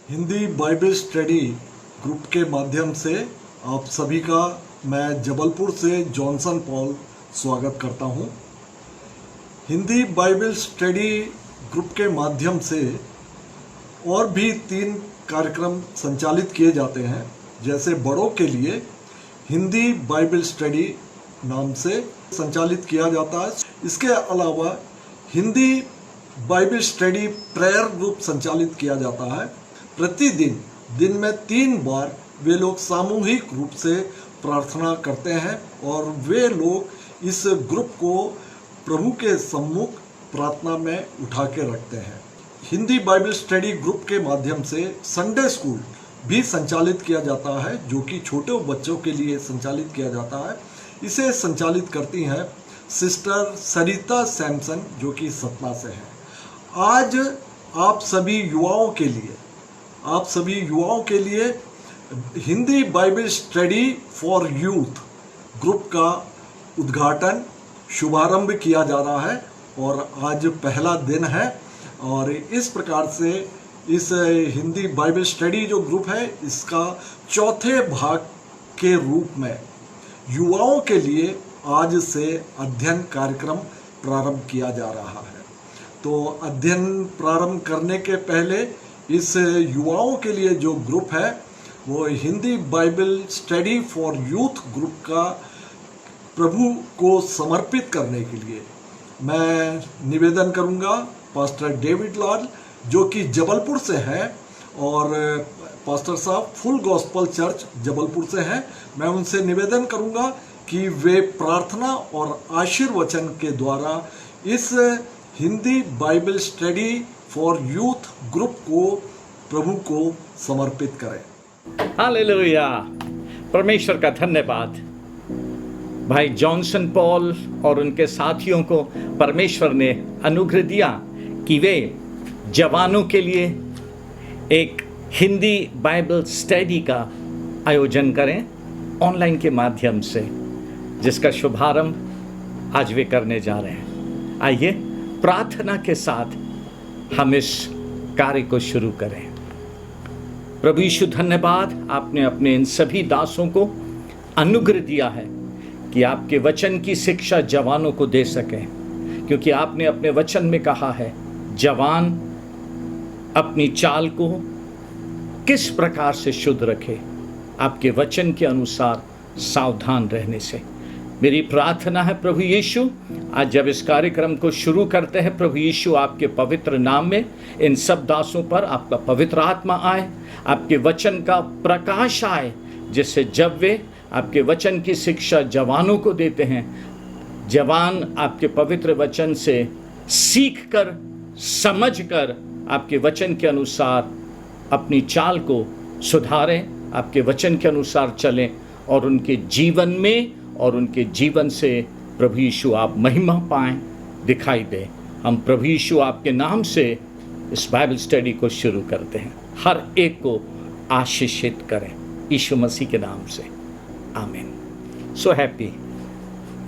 Hindi Bible study group के माध्यम से आप सभी का मैं जबलपुर से जॉनसन पॉल स्वागत करता हूं। हिंदी बाइबल स्टडी ग्रुप के माध्यम से और भी 3 कार्यक्रम संचालित किए जाते हैं। जैसे बड़ों के लिए हिंदी बाइबल स्टडी नाम से संचालित किया जाता है। इसके अलावा Hindi Bible study prayer group संचालित किया जाता है। प्रतिदिन दिन में 3 बार वे लोग सामूहिक रूप से प्रार्थना करते हैं और वे लोग इस ग्रुप को प्रभु के सम्मुख प्रार्थना में उठा के रखते हैं। हिंदी बाइबल स्टडी ग्रुप के माध्यम से संडे स्कूल भी संचालित किया जाता है, जो कि छोटे बच्चों के लिए संचालित किया जाता है। इसे संचालित करती हैं सिस्टर सरिता सैमसन, जो कि सतना से हैं। आज आप सभी युवाओं के लिए Hindi Bible study for youth group का उद्घाटन शुभारंभ किया जा रहा है और आज पहला दिन है। और इस प्रकार से इस हिंदी बाइबल स्टडी जो ग्रुप है, इसका चौथे भाग के रूप में युवाओं के लिए आज से अध्ययन कार्यक्रम प्रारंभ किया जा रहा है। तो अध्ययन प्रारंभ करने के पहले इस युवाओं के लिए जो ग्रुप है वो Hindi Bible study for youth group का प्रभु को समर्पित करने के लिए मैं निवेदन करूंगा। पास्टर डेविड लाल, जो कि जबलपुर से हैं और पास्टर साहब फुल गॉस्पल चर्च जबलपुर से हैं, मैं उनसे निवेदन करूंगा कि वे प्रार्थना और आशीर्वचन के द्वारा इस Hindi Bible study for youth group को प्रभु को समर्पित करें। हालेलुया, परमेश्वर का धन्यवाद। भाई जॉनसन पॉल और उनके साथियों को परमेश्वर ने अनुग्रह दिया कि वे जवानों के लिए एक हिंदी बाइबल स्टडी का आयोजन करें ऑनलाइन के माध्यम से, जिसका शुभारंभ आज वे करने जा रहे हैं। आइए प्रार्थना के साथ हम इस कार्य को शुरू करें। प्रभु यीशु, धन्यवाद, आपने अपने इन सभी दासों को अनुग्रह दिया है कि आपके वचन की शिक्षा जवानों को दे सकें, क्योंकि आपने अपने वचन में कहा है जवान अपनी चाल को किस प्रकार से शुद्ध रखे, आपके वचन के अनुसार सावधान रहने से। मेरी प्रार्थना है प्रभु यीशु, आज जब इस कार्यक्रम को शुरू करते हैं प्रभु यीशु, आपके पवित्र नाम में इन सब दासों पर आपका पवित्र आत्मा आए, आपके वचन का प्रकाश आए, जिससे जब वे आपके वचन की शिक्षा जवानों को देते हैं, जवान आपके पवित्र वचन से सीख कर समझ कर आपके वचन के अनुसार अपनी चाल को सुधारें, आपके वचन के अनुसार चलें और उनके जीवन में और उनके जीवन से प्रभु यीशु आप महिमा पाएं, दिखाई दें। हम प्रभु यीशु आपके नाम से इस बाइबल स्टडी को शुरू करते हैं। हर एक को आशीषित करें यीशु मसीह के नाम से, आमीन। So happy.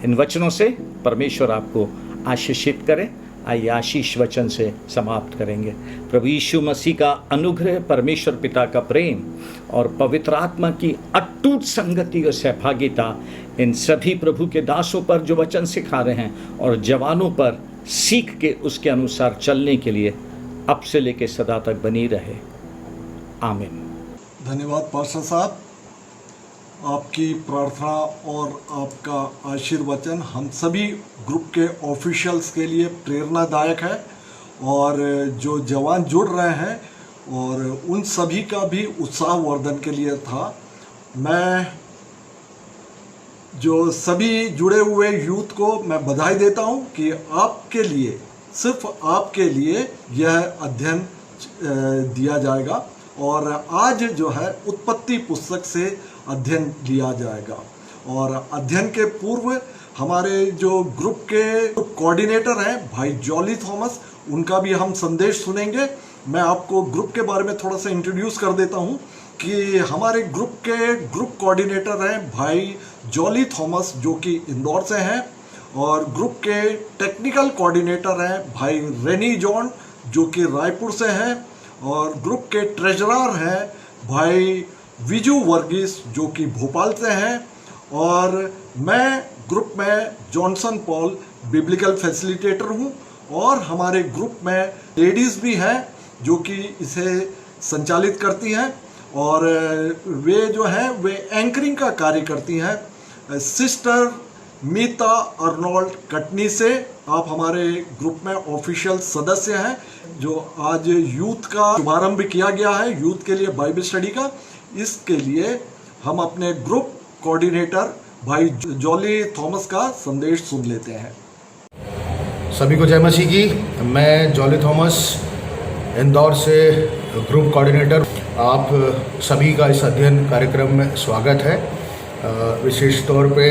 इन वचनों से परमेश्वर आपको आशीषित करें। आइए आशीष वचन से समाप्त करेंगे। प्रभु यीशु मसीह का अनुग्रह, परमेश्वर पिता का प्रेम और पवित्र आत्मा की अटूट संगति और सहभागिता इन सभी प्रभु के दासों पर जो वचन सिखा रहे हैं और जवानों पर सीख के उसके अनुसार चलने के लिए अब से लेकर सदा तक बनी रहे, आमीन। धन्यवाद पास्टर साहब, आपकी प्रार्थना और आपका आशीर्वचन हम सभी ग्रुप के ऑफिशियल्स के लिए प्रेरणादायक है और जो जवान जुड़ रहे हैं और उन सभी का भी उत्साहवर्धन के लिए था। मैं जो सभी जुड़े हुए यूथ को मैं बधाई देता हूं कि आपके लिए, सिर्फ आपके लिए यह अध्ययन दिया जाएगा और आज जो है उत्पत्ति पुस्तक से अध्ययन लिया जाएगा। और अध्ययन के पूर्व हमारे जो ग्रुप के कोऑर्डिनेटर हैं भाई जॉली थॉमस, उनका भी हम संदेश सुनेंगे। मैं आपको ग्रुप के बारे में थोड़ा सा इंट्रोड्यूस कर देता हूं कि हमारे ग्रुप के ग्रुप कोऑर्डिनेटर हैं भाई जॉली थॉमस, जो कि इंदौर से हैं, और ग्रुप के टेक्निकल कोऑर्डिनेटर हैं भाई रेनी जॉन, जो कि रायपुर से हैं, और ग्रुप के ट्रेजरर हैं भाई विजू वर्गीस जो कि भोपाल से हैं, और मैं ग्रुप में जॉनसन पॉल बिब्लिकल फैसिलिटेटर हूं, और हमारे ग्रुप में लेडीज़ भी हैं जो कि इसे संचालित करती हैं, और वे जो हैं वे एंकरिंग का कार्य करती हैं। सिस्टर मीता अर्नोल्ड कटनी से आप हमारे ग्रुप में ऑफिशियल सदस्य हैं। जो आज यूथ का शुभारंभ किया गया है, यूथ के लिए बाइबल स्टडी का, इसके लिए हम अपने ग्रुप कोऑर्डिनेटर भाई जॉली थॉमस का संदेश सुन लेते हैं। सभी को जय मसीह की। मैं जॉली थॉमस इंदौर से ग्रुप कोऑर्डिनेटर। आप सभी का इस अध्ययन कार्यक्रम में स्वागत है। विशेष तौर पे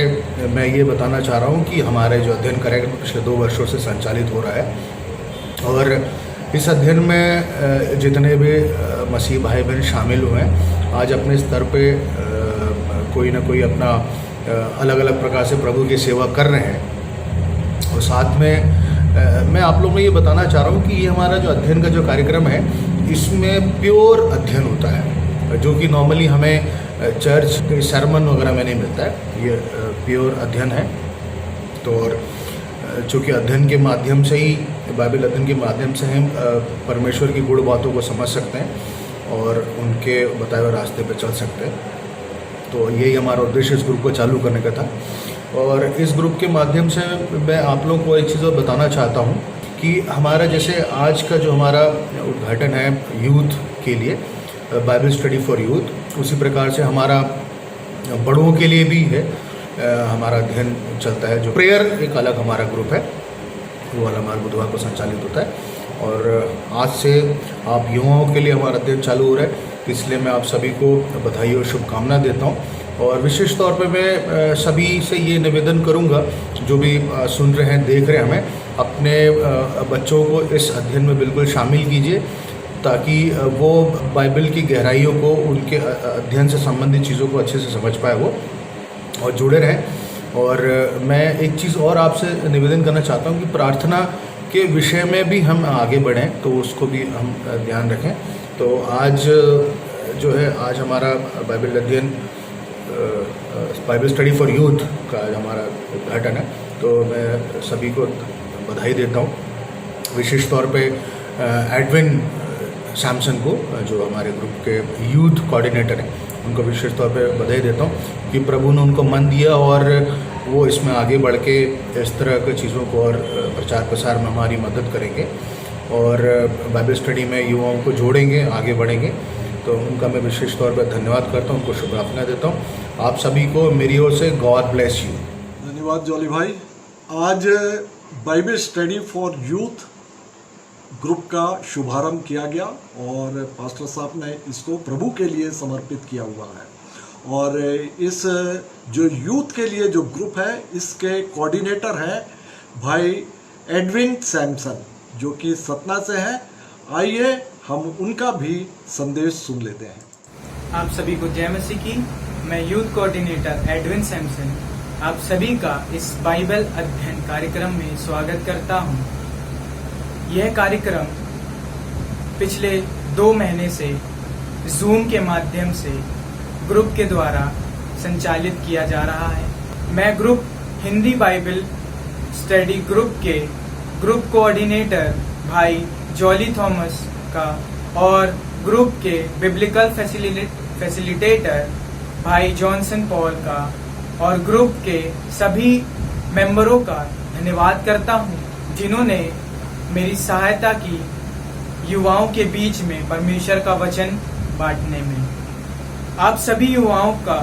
मैं ये बताना चाह रहा हूँ कि हमारे जो अध्ययन कार्यक्रम पिछले 2 वर्षों से संचालित हो रहा है, और इस अध्ययन में जितने भी मसीह भाई बहन शामिल हुए हैं, आज अपने स्तर पे कोई ना कोई अपना अलग अलग प्रकार से प्रभु की सेवा कर रहे हैं। और साथ में मैं आप लोगों को ये बताना चाह रहा हूँ कि ये हमारा जो अध्ययन का जो कार्यक्रम है, इसमें प्योर अध्ययन होता है, जो कि नॉर्मली हमें चर्च के सरमन वगैरह में नहीं मिलता है। ये प्योर अध्ययन है। तो और चूँकि अध्ययन के माध्यम से ही, बाइबल अध्ययन के माध्यम से हम परमेश्वर की गुड़ बातों को समझ सकते हैं और उनके बताए हुए रास्ते पर चल सकते हैं। तो यही हमारा उद्देश्य इस ग्रुप को चालू करने का था। और इस ग्रुप के माध्यम से मैं आप लोगों को एक चीज़ और बताना चाहता हूँ कि हमारा जैसे आज का जो हमारा उद्घाटन है यूथ के लिए, बाइबल स्टडी फॉर यूथ, उसी प्रकार से हमारा बड़ों के लिए भी है हमारा अध्ययन चलता है। जो प्रेयर एक अलग हमारा ग्रुप है, वो वाला हमारा बुधवार को संचालित होता है। और आज से आप युवाओं के लिए हमारा अध्ययन चालू हो रहा है, इसलिए मैं आप सभी को बधाई और शुभकामना देता हूँ। और विशेष तौर पे मैं सभी से ये निवेदन करूँगा, जो भी सुन रहे हैं, देख रहे हैं हमें, अपने बच्चों को इस अध्ययन में बिल्कुल शामिल कीजिए, ताकि वो बाइबल की गहराइयों को, उनके अध्ययन से संबंधित चीज़ों को अच्छे से समझ पाए वो, और जुड़े रहें। और मैं एक चीज़ और आपसे निवेदन करना चाहता हूँ कि प्रार्थना के विषय में भी हम आगे बढ़ें, तो उसको भी हम ध्यान रखें। तो आज जो है, आज हमारा बाइबल अध्ययन, बाइबल स्टडी फॉर यूथ का हमारा उद्घाटन है। तो मैं सभी को बधाई देता हूँ, विशेष तौर पे एडविन सैमसन को, जो हमारे ग्रुप के यूथ कोऑर्डिनेटर हैं, उनको विशेष तौर पे बधाई देता हूँ कि प्रभु ने उनको मन दिया और वो इसमें आगे बढ़ के इस तरह की चीज़ों को और प्रचार प्रसार में हमारी मदद करेंगे और बाइबल स्टडी में युवाओं को जोड़ेंगे, आगे बढ़ेंगे। तो उनका मैं विशेष तौर पर धन्यवाद करता हूँ, उनको शुभकामनाएं देता हूँ। आप सभी को मेरी ओर से गॉड ब्लेस यू। धन्यवाद जॉली भाई। आज Bible study for youth group का शुभारंभ किया गया और पास्टर साहब ने इसको प्रभु के लिए समर्पित किया हुआ है। और इस जो यूथ के लिए जो ग्रुप है, इसके कोऑर्डिनेटर हैं भाई एडविन सैमसन, जो कि सतना से हैं। आइए हम उनका भी संदेश सुन लेते हैं। आप सभी को जय मसीह की। मैं यूथ कोऑर्डिनेटर एडविन सैमसन आप सभी का इस बाइबल अध्ययन कार्यक्रम में स्वागत करता हूं। यह कार्यक्रम पिछले 2 महीने से जूम के माध्यम से ग्रुप के द्वारा संचालित किया जा रहा है। मैं group Hindi Bible study group के ग्रुप कोऑर्डिनेटर भाई जॉली थॉमस का और ग्रुप के बिब्लिकल फैसिलिटेटर भाई जॉनसन पॉल का और ग्रुप के सभी मेंबरों का धन्यवाद करता हूं, जिन्होंने मेरी सहायता की युवाओं के बीच में परमेश्वर का वचन बांटने में। आप सभी युवाओं का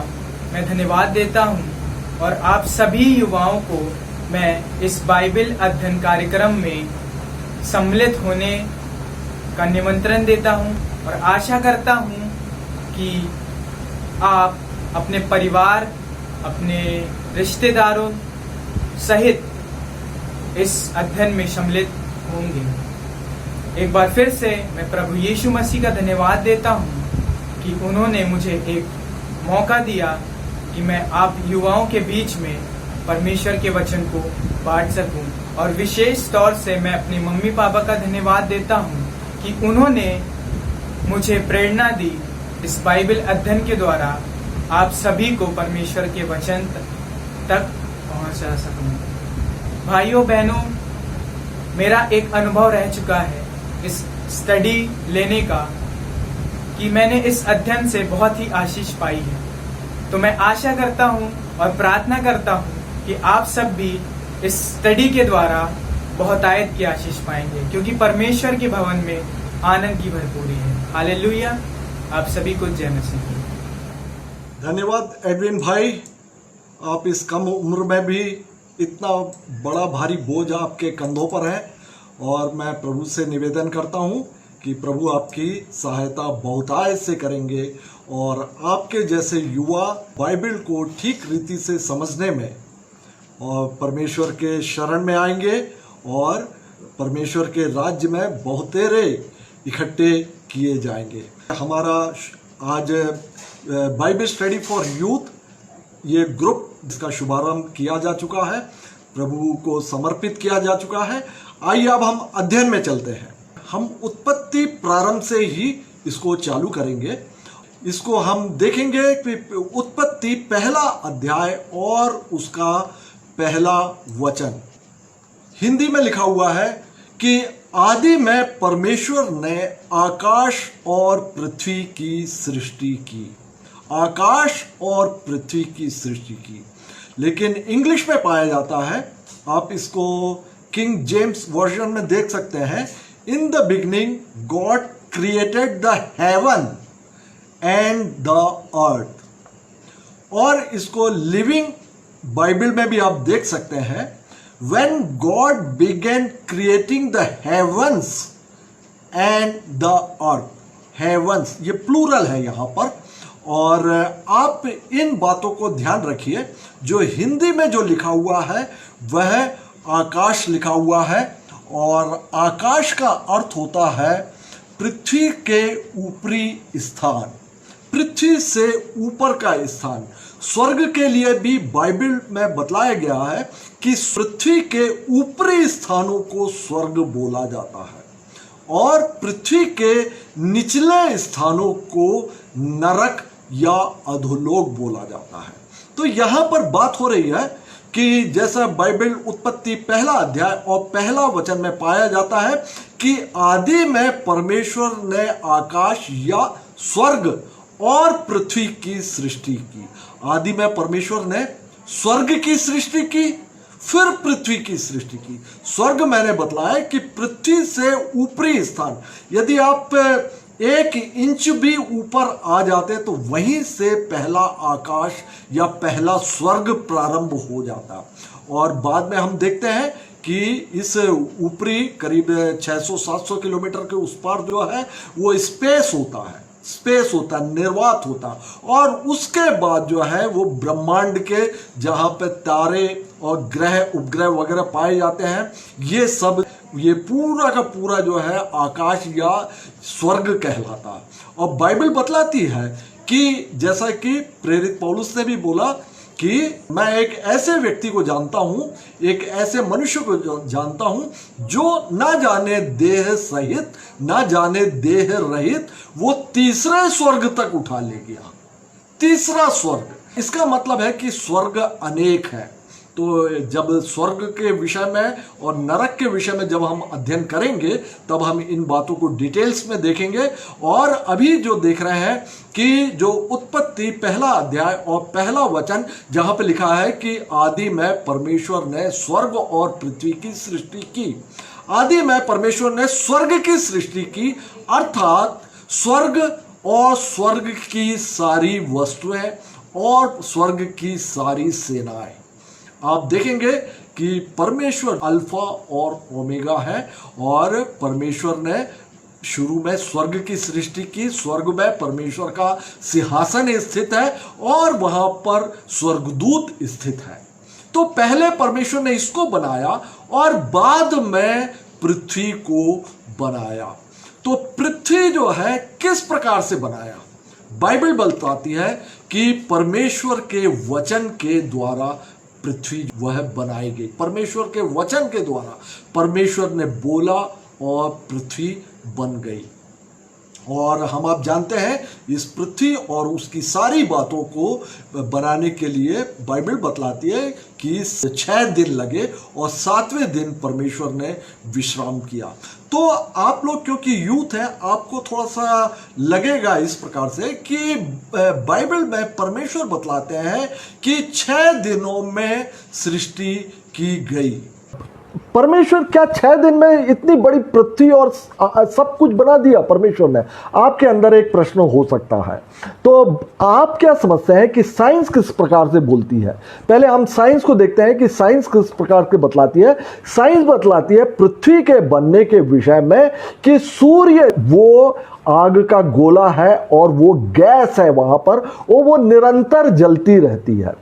मैं धन्यवाद देता हूं और आप सभी युवाओं को मैं इस बाइबल अध्ययन कार्यक्रम में सम्मिलित होने का निमंत्रण देता हूं और आशा करता हूं कि आप अपने परिवार, अपने रिश्तेदारों सहित इस अध्ययन में सम्मिलित होंगे। एक बार फिर से मैं प्रभु यीशु मसीह का धन्यवाद देता हूं कि उन्होंने मुझे एक मौका दिया कि मैं आप युवाओं के बीच में परमेश्वर के वचन को बांट सकूं। और विशेष तौर से मैं अपने मम्मी पापा का धन्यवाद देता हूं कि उन्होंने मुझे प्रेरणा दी इस बाइबल अध्ययन के द्वारा आप सभी को परमेश्वर के वचन तक पहुंचा सकूं। भाइयों बहनों, मेरा एक अनुभव रह चुका है इस स्टडी लेने का कि मैंने इस अध्ययन से बहुत ही आशीष पाई है। तो मैं आशा करता हूं और प्रार्थना करता हूं कि आप सब भी इस स्टडी के द्वारा बहुतायत की आशीष पाएंगे, क्योंकि परमेश्वर के भवन में आनंद की भरपूरी है। हालेलुया। आप सभी को जय मसीह। धन्यवाद एडविन भाई, आप इस कम उम्र में भी इतना बड़ा भारी बोझ आपके कंधों पर है, और मैं प्रभु से निवेदन करता हूं कि प्रभु आपकी सहायता बहुतायत से करेंगे और आपके जैसे युवा बाइबल को ठीक रीति से समझने में और परमेश्वर के शरण में आएंगे और परमेश्वर के राज्य में बहुतेरे इकट्ठे किए जाएंगे। हमारा आज बाइबल स्टडी फॉर यूथ ये ग्रुप जिसका शुभारंभ किया जा चुका है, प्रभु को समर्पित किया जा चुका है। आइए अब हम अध्ययन में चलते हैं। हम उत्पत्ति प्रारंभ से ही इसको चालू करेंगे। इसको हम देखेंगे कि उत्पत्ति पहला अध्याय और उसका पहला वचन। हिंदी में लिखा हुआ है कि आदि में परमेश्वर ने आकाश और पृथ्वी की सृष्टि की। आकाश और पृथ्वी की सृष्टि की, लेकिन इंग्लिश में पाया जाता है, आप इसको किंग जेम्स वर्जन में देख सकते हैं, in the beginning God created the heaven and the अर्थ। और इसको लिविंग बाइबल में भी आप देख सकते हैं, when God began creating the heavens and the earth. Heavens ये प्लूरल है यहाँ पर, और आप इन बातों को ध्यान रखिए। जो हिंदी में जो लिखा हुआ है वह आकाश लिखा हुआ है, और आकाश का अर्थ होता है पृथ्वी के ऊपरी स्थान, पृथ्वी से ऊपर का स्थान। स्वर्ग के लिए भी बाइबल में बतलाया गया है कि पृथ्वी के ऊपरी स्थानों को स्वर्ग बोला जाता है और पृथ्वी के निचले स्थानों को नरक या अधोलोक बोला जाता है। तो यहां पर बात हो रही है कि जैसा बाइबल उत्पत्ति पहला अध्याय और पहला वचन में पाया जाता है कि आदि में परमेश्वर ने आकाश या स्वर्ग और पृथ्वी की सृष्टि की। आदि में परमेश्वर ने स्वर्ग की सृष्टि की, फिर पृथ्वी की सृष्टि की। स्वर्ग मैंने बतलाया कि पृथ्वी से ऊपरी स्थान, यदि आप 1 इंच भी ऊपर आ जाते तो वहीं से पहला आकाश या पहला स्वर्ग प्रारंभ हो जाता। और बाद में हम देखते हैं कि इस ऊपरी करीब 600-700 किलोमीटर के उस पार जो है वो स्पेस होता है, निर्वात होता, और उसके बाद जो है वो ब्रह्मांड के जहाँ पे तारे और ग्रह उपग्रह वगैरह पाए जाते हैं, ये सब ये पूरा का पूरा जो है आकाश या स्वर्ग कहलाता। और बाइबल बतलाती है कि जैसा कि प्रेरित पौलुस ने भी बोला कि मैं एक ऐसे व्यक्ति को जानता हूं, एक ऐसे मनुष्य को जानता हूं जो ना जाने देह सहित ना जाने देह रहित वो तीसरे स्वर्ग तक उठा ले गया। तीसरा स्वर्ग, इसका मतलब है कि स्वर्ग अनेक है। तो जब स्वर्ग के विषय में और नरक के विषय में जब हम अध्ययन करेंगे तब हम इन बातों को डिटेल्स में देखेंगे। और अभी जो देख रहे हैं कि जो उत्पत्ति पहला अध्याय और पहला वचन जहां पे लिखा है कि आदि में परमेश्वर ने स्वर्ग और पृथ्वी की सृष्टि की। आदि में परमेश्वर ने स्वर्ग की सृष्टि की, अर्थात स्वर्ग और स्वर्ग की सारी वस्तुएं और स्वर्ग की सारी सेनाएं। आप देखेंगे कि परमेश्वर अल्फा और ओमेगा है, और परमेश्वर ने शुरू में स्वर्ग की सृष्टि की। स्वर्ग में परमेश्वर का सिंहासन स्थित है और वहां पर स्वर्गदूत स्थित है। तो पहले परमेश्वर ने इसको बनाया और बाद में पृथ्वी को बनाया। तो पृथ्वी जो है किस प्रकार से बनाया? बाइबल बताती है कि परमेश्वर के वचन के द्वारा पृथ्वी वह बनाई गई। परमेश्वर के वचन के द्वारा परमेश्वर ने बोला और पृथ्वी बन गई। और हम आप जानते हैं इस पृथ्वी और उसकी सारी बातों को बनाने के लिए बाइबल बतलाती है कि 6 दिन लगे और 7वें दिन परमेश्वर ने विश्राम किया। तो आप लोग क्योंकि यूथ है, आपको थोड़ा सा लगेगा इस प्रकार से कि बाइबल में परमेश्वर बतलाते हैं कि 6 दिनों में सृष्टि की गई। परमेश्वर क्या 6 दिन में इतनी बड़ी पृथ्वी और सब कुछ बना दिया परमेश्वर ने? आपके अंदर एक प्रश्न हो सकता है। तो आप क्या समझते हैं कि साइंस किस प्रकार से बोलती है? पहले हम साइंस को देखते हैं कि साइंस किस प्रकार के बतलाती है। साइंस बतलाती है पृथ्वी के बनने के विषय में कि सूर्य वो आग का गोला है और वो गैस है वहां पर, वो निरंतर जलती रहती है।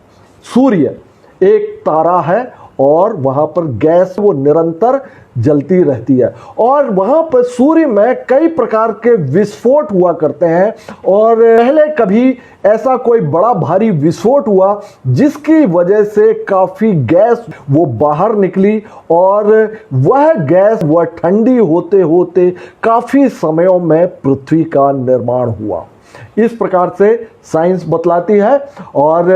सूर्य एक तारा है और वहां पर गैस वो निरंतर जलती रहती है, और वहां पर सूर्य में कई प्रकार के विस्फोट हुआ करते हैं। और पहले कभी ऐसा कोई बड़ा भारी विस्फोट हुआ जिसकी वजह से काफी गैस वो बाहर निकली, और वह गैस वह ठंडी होते होते काफी समयों में पृथ्वी का निर्माण हुआ। इस प्रकार से साइंस बतलाती है। और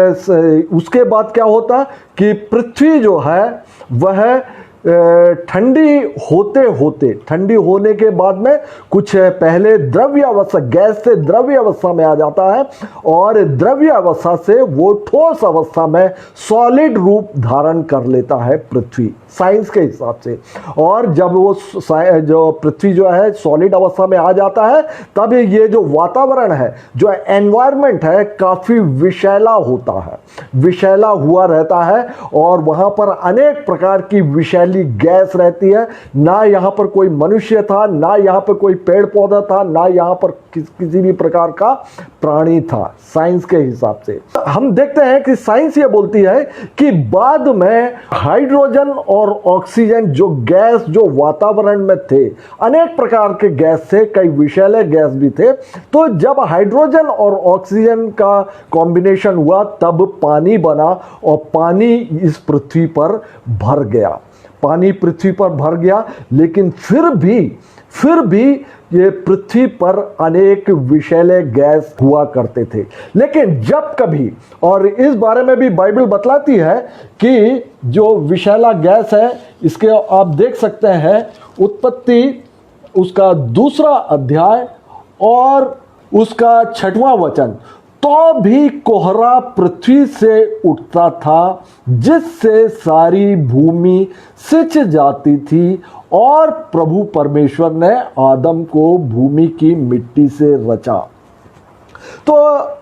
उसके बाद क्या होता कि पृथ्वी जो है वह ठंडी ठंडी होने के बाद में कुछ पहले द्रव्य अवस्था, गैस से द्रव्य अवस्था में आ जाता है, और द्रव्य अवस्था से वो ठोस अवस्था में सॉलिड रूप धारण कर लेता है पृथ्वी, साइंस के हिसाब से। और जब वो जो पृथ्वी जो है सॉलिड अवस्था में आ जाता है, तब ये जो वातावरण है, जो एनवायरनमेंट है, काफी विषैला होता है, विषैला हुआ रहता है, और वहां पर अनेक प्रकार की विषैली गैस रहती है। ना यहां पर कोई मनुष्य था, ना यहां पर कोई पेड़ पौधा था, ना यहां पर किसी भी प्रकार का प्राणी था। साइंस के हिसाब से हम देखते हैं कि साइंस ये बोलती है कि बाद में हाइड्रोजन और ऑक्सीजन जो गैस जो वातावरण में थे, अनेक प्रकार के गैस थे, कई विषैले गैस भी थे। तो जब हाइड्रोजन और ऑक्सीजन का कॉम्बिनेशन हुआ तब पानी बना, और पानी इस पृथ्वी पर भर गया, पानी पृथ्वी पर भर गया। लेकिन फिर भी ये पृथ्वी पर अनेक विषैले गैस हुआ करते थे। लेकिन जब कभी, और इस बारे में भी बाइबल बतलाती है कि जो विषैला गैस है, इसके आप देख सकते हैं उत्पत्ति उसका 2 अध्याय और उसका 6वां वचन, तो भी कोहरा पृथ्वी से उठता था जिससे सारी भूमि सिंच जाती थी, और प्रभु परमेश्वर ने आदम को भूमि की मिट्टी से रचा। तो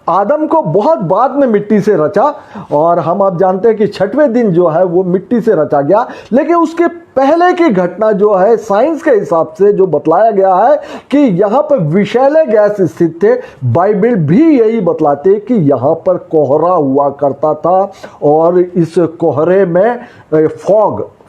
आदम को बहुत बाद में मिट्टी से रचा, और हम आप जानते हैं कि 6वें दिन जो है वो मिट्टी से रचा गया। लेकिन उसके पहले की घटना जो है साइंस के हिसाब से जो बतलाया गया है कि यहाँ पर विषैले गैस स्थित थे, बाइबल भी यही बतलाते हैं कि यहाँ पर कोहरा हुआ करता था, और इस कोहरे में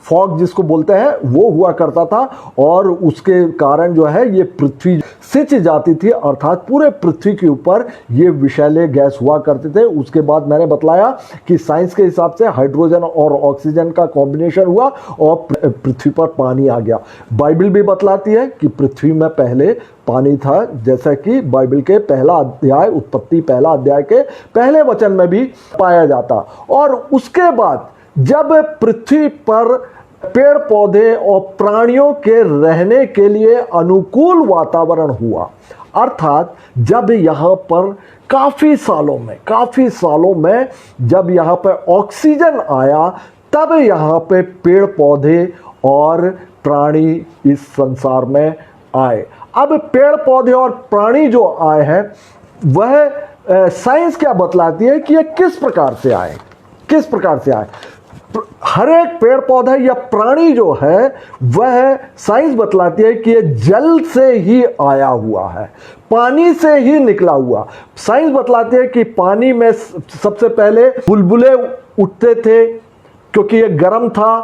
फॉग जिसको बोलते हैं वो हुआ करता था, और उसके कारण जो है ये पृथ्वी सिंच जाती थी, अर्थात पूरे पृथ्वी के ऊपर ये विषैले गैस हुआ करते थे। उसके बाद मैंने बतलाया कि साइंस के हिसाब से हाइड्रोजन और ऑक्सीजन का कॉम्बिनेशन हुआ और पृथ्वी पर पानी आ गया। बाइबल भी बतलाती है कि पृथ्वी में पहले पानी था, जैसा कि बाइबल के पहला अध्याय, उत्पत्ति पहला अध्याय के पहले वचन में भी पाया जाता। और उसके बाद जब पृथ्वी पर पेड़ पौधे और प्राणियों के रहने के लिए अनुकूल वातावरण हुआ, अर्थात जब यहाँ पर काफ़ी सालों में जब यहाँ पर ऑक्सीजन आया, तब यहाँ पे पेड़ पौधे और प्राणी इस संसार में आए। अब पेड़ पौधे और प्राणी जो आए हैं, वह साइंस क्या बतलाती है कि ये किस प्रकार से आए। हर एक पेड़ पौधा या प्राणी जो है वह साइंस बतलाती है कि यह जल से ही आया हुआ है, पानी से ही निकला हुआ। साइंस बतलाती है कि पानी में सबसे पहले बुलबुले उठते थे, क्योंकि यह गर्म था,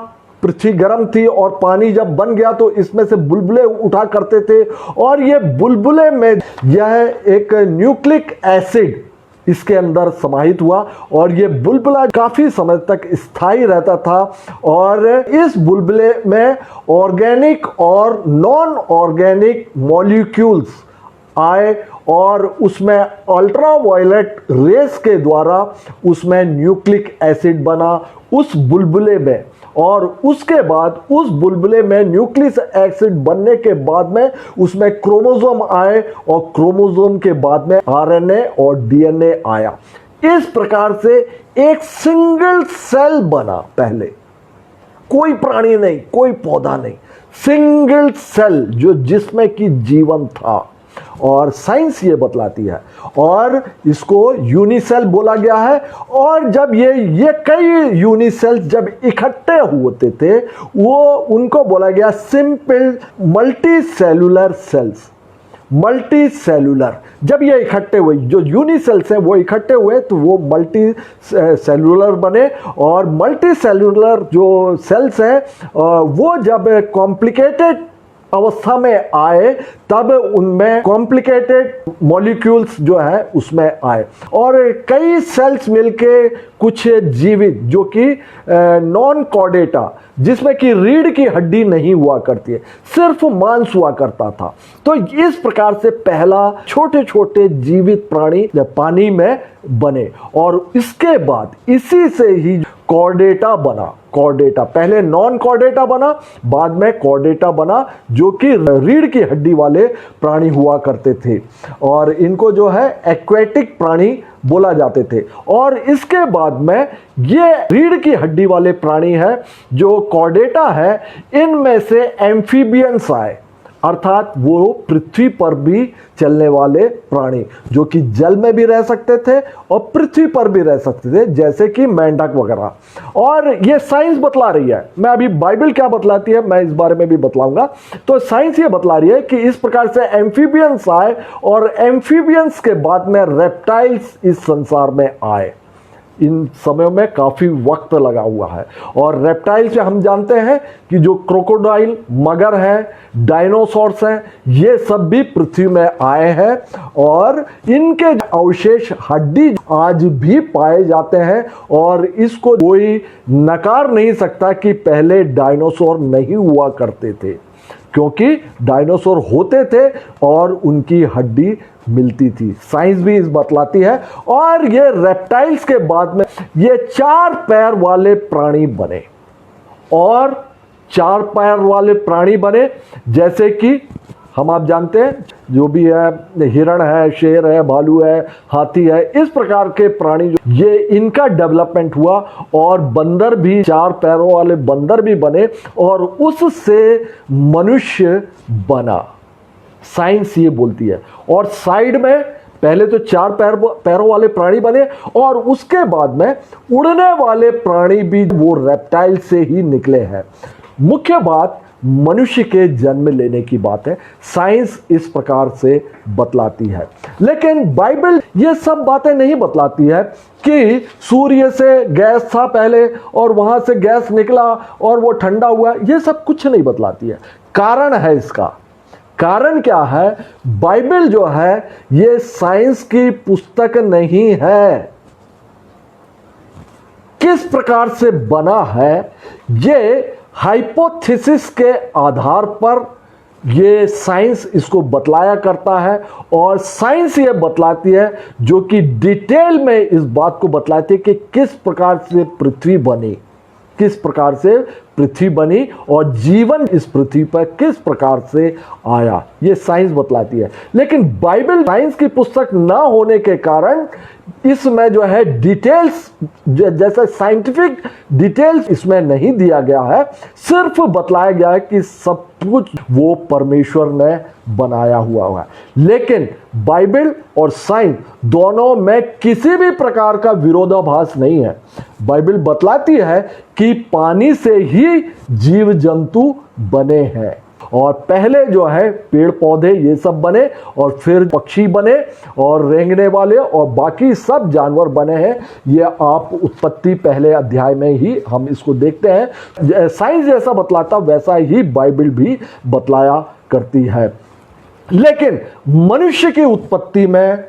पृथ्वी गर्म थी, और पानी जब बन गया तो इसमें से बुलबुले उठा करते थे, और ये बुलबुले में यह एक न्यूक्लिक एसिड इसके अंदर समाहित हुआ, और ये बुलबुला काफ़ी समय तक स्थायी रहता था। और इस बुलबुले में ऑर्गेनिक और नॉन ऑर्गेनिक मॉलिक्यूल्स आए और उसमें अल्ट्रावायलेट रेस के द्वारा उसमें न्यूक्लिक एसिड बना उस बुलबुले में, और उसके बाद उस बुलबुले में न्यूक्लिक एसिड बनने के बाद में उसमें क्रोमोसोम आए और क्रोमोसोम के बाद में आरएनए और डीएनए आया। इस प्रकार से एक सिंगल सेल बना। पहले कोई प्राणी नहीं, कोई पौधा नहीं, सिंगल सेल जो जिसमें कि जीवन था, और साइंस ये बतलाती है, और इसको यूनिसेल बोला गया है। और जब ये कई यूनिसेल्स जब इकट्ठे होते थे वो उनको बोला गया simple multicellular cells. Multicellular जब ये इकट्ठे हुए, जो यूनिसेल्स हैं वो इकट्ठे हुए तो वो मल्टी सेलुलर बने, और मल्टी सेलुलर जो सेल्स हैं वो जब कॉम्प्लिकेटेड अवस्था में आए तब उनमें कॉम्प्लिकेटेड मॉलिक्यूल्स जो है उसमें आए, और कई सेल्स मिलके कुछ जीवित जो कि नॉन कॉर्डेटा, जिसमें कि रीढ़ की हड्डी नहीं हुआ करती है, सिर्फ मांस हुआ करता था। तो इस प्रकार से पहला छोटे छोटे जीवित प्राणी पानी में बने, और इसके बाद इसी से ही कॉर्डेटा बना। कॉर्डेटा पहले नॉन कॉर्डेटा बना, बाद में कॉर्डेटा बना, जो कि रीढ़ की हड्डी वाले प्राणी हुआ करते थे, और इनको जो है एक्वेटिक प्राणी बोला जाते थे। और इसके बाद में ये रीढ़ की हड्डी वाले प्राणी है जो कॉर्डेटा है, इनमें से एम्फीबियंस आए, अर्थात वो पृथ्वी पर भी चलने वाले प्राणी जो कि जल में भी रह सकते थे और पृथ्वी पर भी रह सकते थे, जैसे कि मेंढक वगैरह। और ये साइंस बतला रही है, मैं अभी बाइबल क्या बतलाती है मैं इस बारे में भी बतलाऊंगा। तो साइंस ये बतला रही है कि इस प्रकार से एम्फीबियंस आए, और एम्फीबियंस के बाद में रेप्टाइल्स इस संसार में आए। इन समयों में काफ़ी वक्त लगा हुआ है, और रेप्टाइल से हम जानते हैं कि जो क्रोकोडाइल, मगर है, डायनासोर्स हैं, ये सब भी पृथ्वी में आए हैं, और इनके अवशेष हड्डी आज भी पाए जाते हैं, और इसको कोई नकार नहीं सकता कि पहले डायनासोर नहीं हुआ करते थे, क्योंकि डायनासोर होते थे और उनकी हड्डी मिलती थी। साइंस भी इस बतलाती है। और ये रेप्टाइल्स के बाद में ये 4 पैर वाले प्राणी बने, और 4 पैर वाले प्राणी बने जैसे कि हम आप जानते हैं जो भी है, हिरण है, शेर है, भालू है, हाथी है, इस प्रकार के प्राणी जो ये इनका डेवलपमेंट हुआ, और बंदर भी 4 पैरों वाले बंदर भी बने, और उससे मनुष्य बना। साइंस ये बोलती है। और साइड में पहले तो 4 पैरों वाले प्राणी बने, और उसके बाद में उड़ने वाले प्राणी भी वो रेप्टाइल से ही निकले हैं। मुख्य बात मनुष्य के जन्म लेने की बात है, साइंस इस प्रकार से बतलाती है। लेकिन बाइबल ये सब बातें नहीं बतलाती है कि सूर्य से गैस था पहले और वहां से गैस निकला और वो ठंडा हुआ, ये सब कुछ नहीं बतलाती है। कारण है इसका। कारण क्या है? बाइबल जो है ये साइंस की पुस्तक नहीं है। किस प्रकार से बना है, ये हाइपोथेसिस के आधार पर ये साइंस इसको बतलाया करता है, और साइंस ये बतलाती है जो कि डिटेल में इस बात को बतलाती है कि किस प्रकार से पृथ्वी बनी, किस प्रकार से पृथ्वी बनी और जीवन इस पृथ्वी पर किस प्रकार से आया, ये साइंस बतलाती है। लेकिन बाइबल साइंस की पुस्तक ना होने के कारण इसमें जो है डिटेल्स, जैसे साइंटिफिक डिटेल्स इसमें नहीं दिया गया है, सिर्फ बतलाया गया है कि सब कुछ वो परमेश्वर ने बनाया हुआ है। लेकिन बाइबल और साइंस दोनों में किसी भी प्रकार का विरोधाभास नहीं है। बाइबल बतलाती है कि पानी से ही जीव जंतु बने हैं, और पहले जो है पेड़ पौधे ये सब बने, और फिर पक्षी बने और रेंगने वाले और बाकी सब जानवर बने हैं। ये आप उत्पत्ति पहले अध्याय में ही हम इसको देखते हैं। साइंस जैसा बतलाता वैसा ही बाइबल भी बतलाया करती है। लेकिन मनुष्य की उत्पत्ति में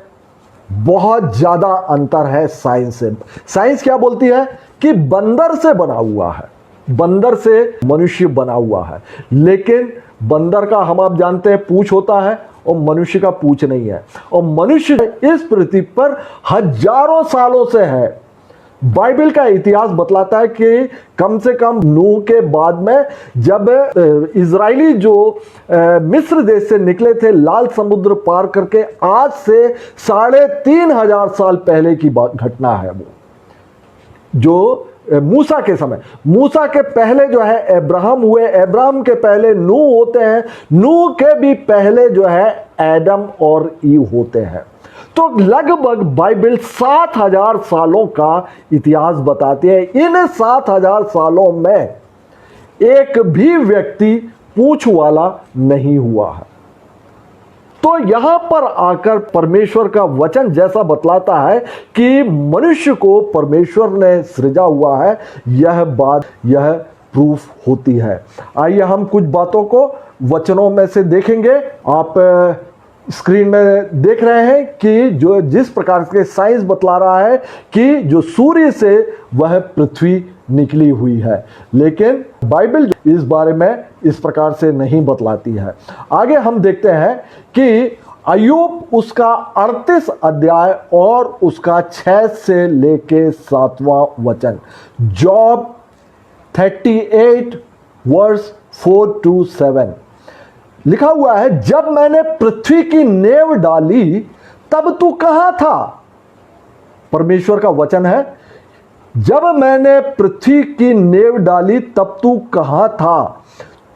बहुत ज्यादा अंतर है साइंस से। साइंस क्या बोलती है कि बंदर से बना हुआ है, बंदर से मनुष्य बना हुआ है, लेकिन बंदर का हम आप जानते हैं पूंछ होता है और मनुष्य का पूंछ नहीं है, और मनुष्य इस पृथ्वी पर हजारों सालों से है। बाइबल का इतिहास बतलाता है कि कम से कम नूह के बाद में जब इजरायली जो मिस्र देश से निकले थे लाल समुद्र पार करके, आज से 3,500 साल पहले की घटना है वो, जो मूसा के समय, मूसा के पहले जो है अब्राहम हुए, अब्राहम के पहले नूह होते हैं, नूह के भी पहले जो है एडम और ईव होते हैं। तो लगभग बाइबल 7,000 सालों का इतिहास बताती है। इन 7,000 सालों में एक भी व्यक्ति पूंछ वाला नहीं हुआ है। तो यहां पर आकर परमेश्वर का वचन जैसा बतलाता है कि मनुष्य को परमेश्वर ने सृजा हुआ है, यह बात यह प्रूफ होती है। आइए हम कुछ बातों को वचनों में से देखेंगे। आप स्क्रीन में देख रहे हैं कि जो जिस प्रकार के साइंस बतला रहा है कि जो सूर्य से वह पृथ्वी निकली हुई है, लेकिन बाइबल इस बारे में इस प्रकार से नहीं बतलाती है। आगे हम देखते हैं कि अय्यूब उसका 38 अध्याय और उसका 6 से लेके 7वां वचन, जॉब 38 वर्स 4 to 7 लिखा हुआ है, जब मैंने पृथ्वी की नेव डाली तब तू कहां था। परमेश्वर का वचन है, जब मैंने पृथ्वी की नेव डाली तब तू कहां था।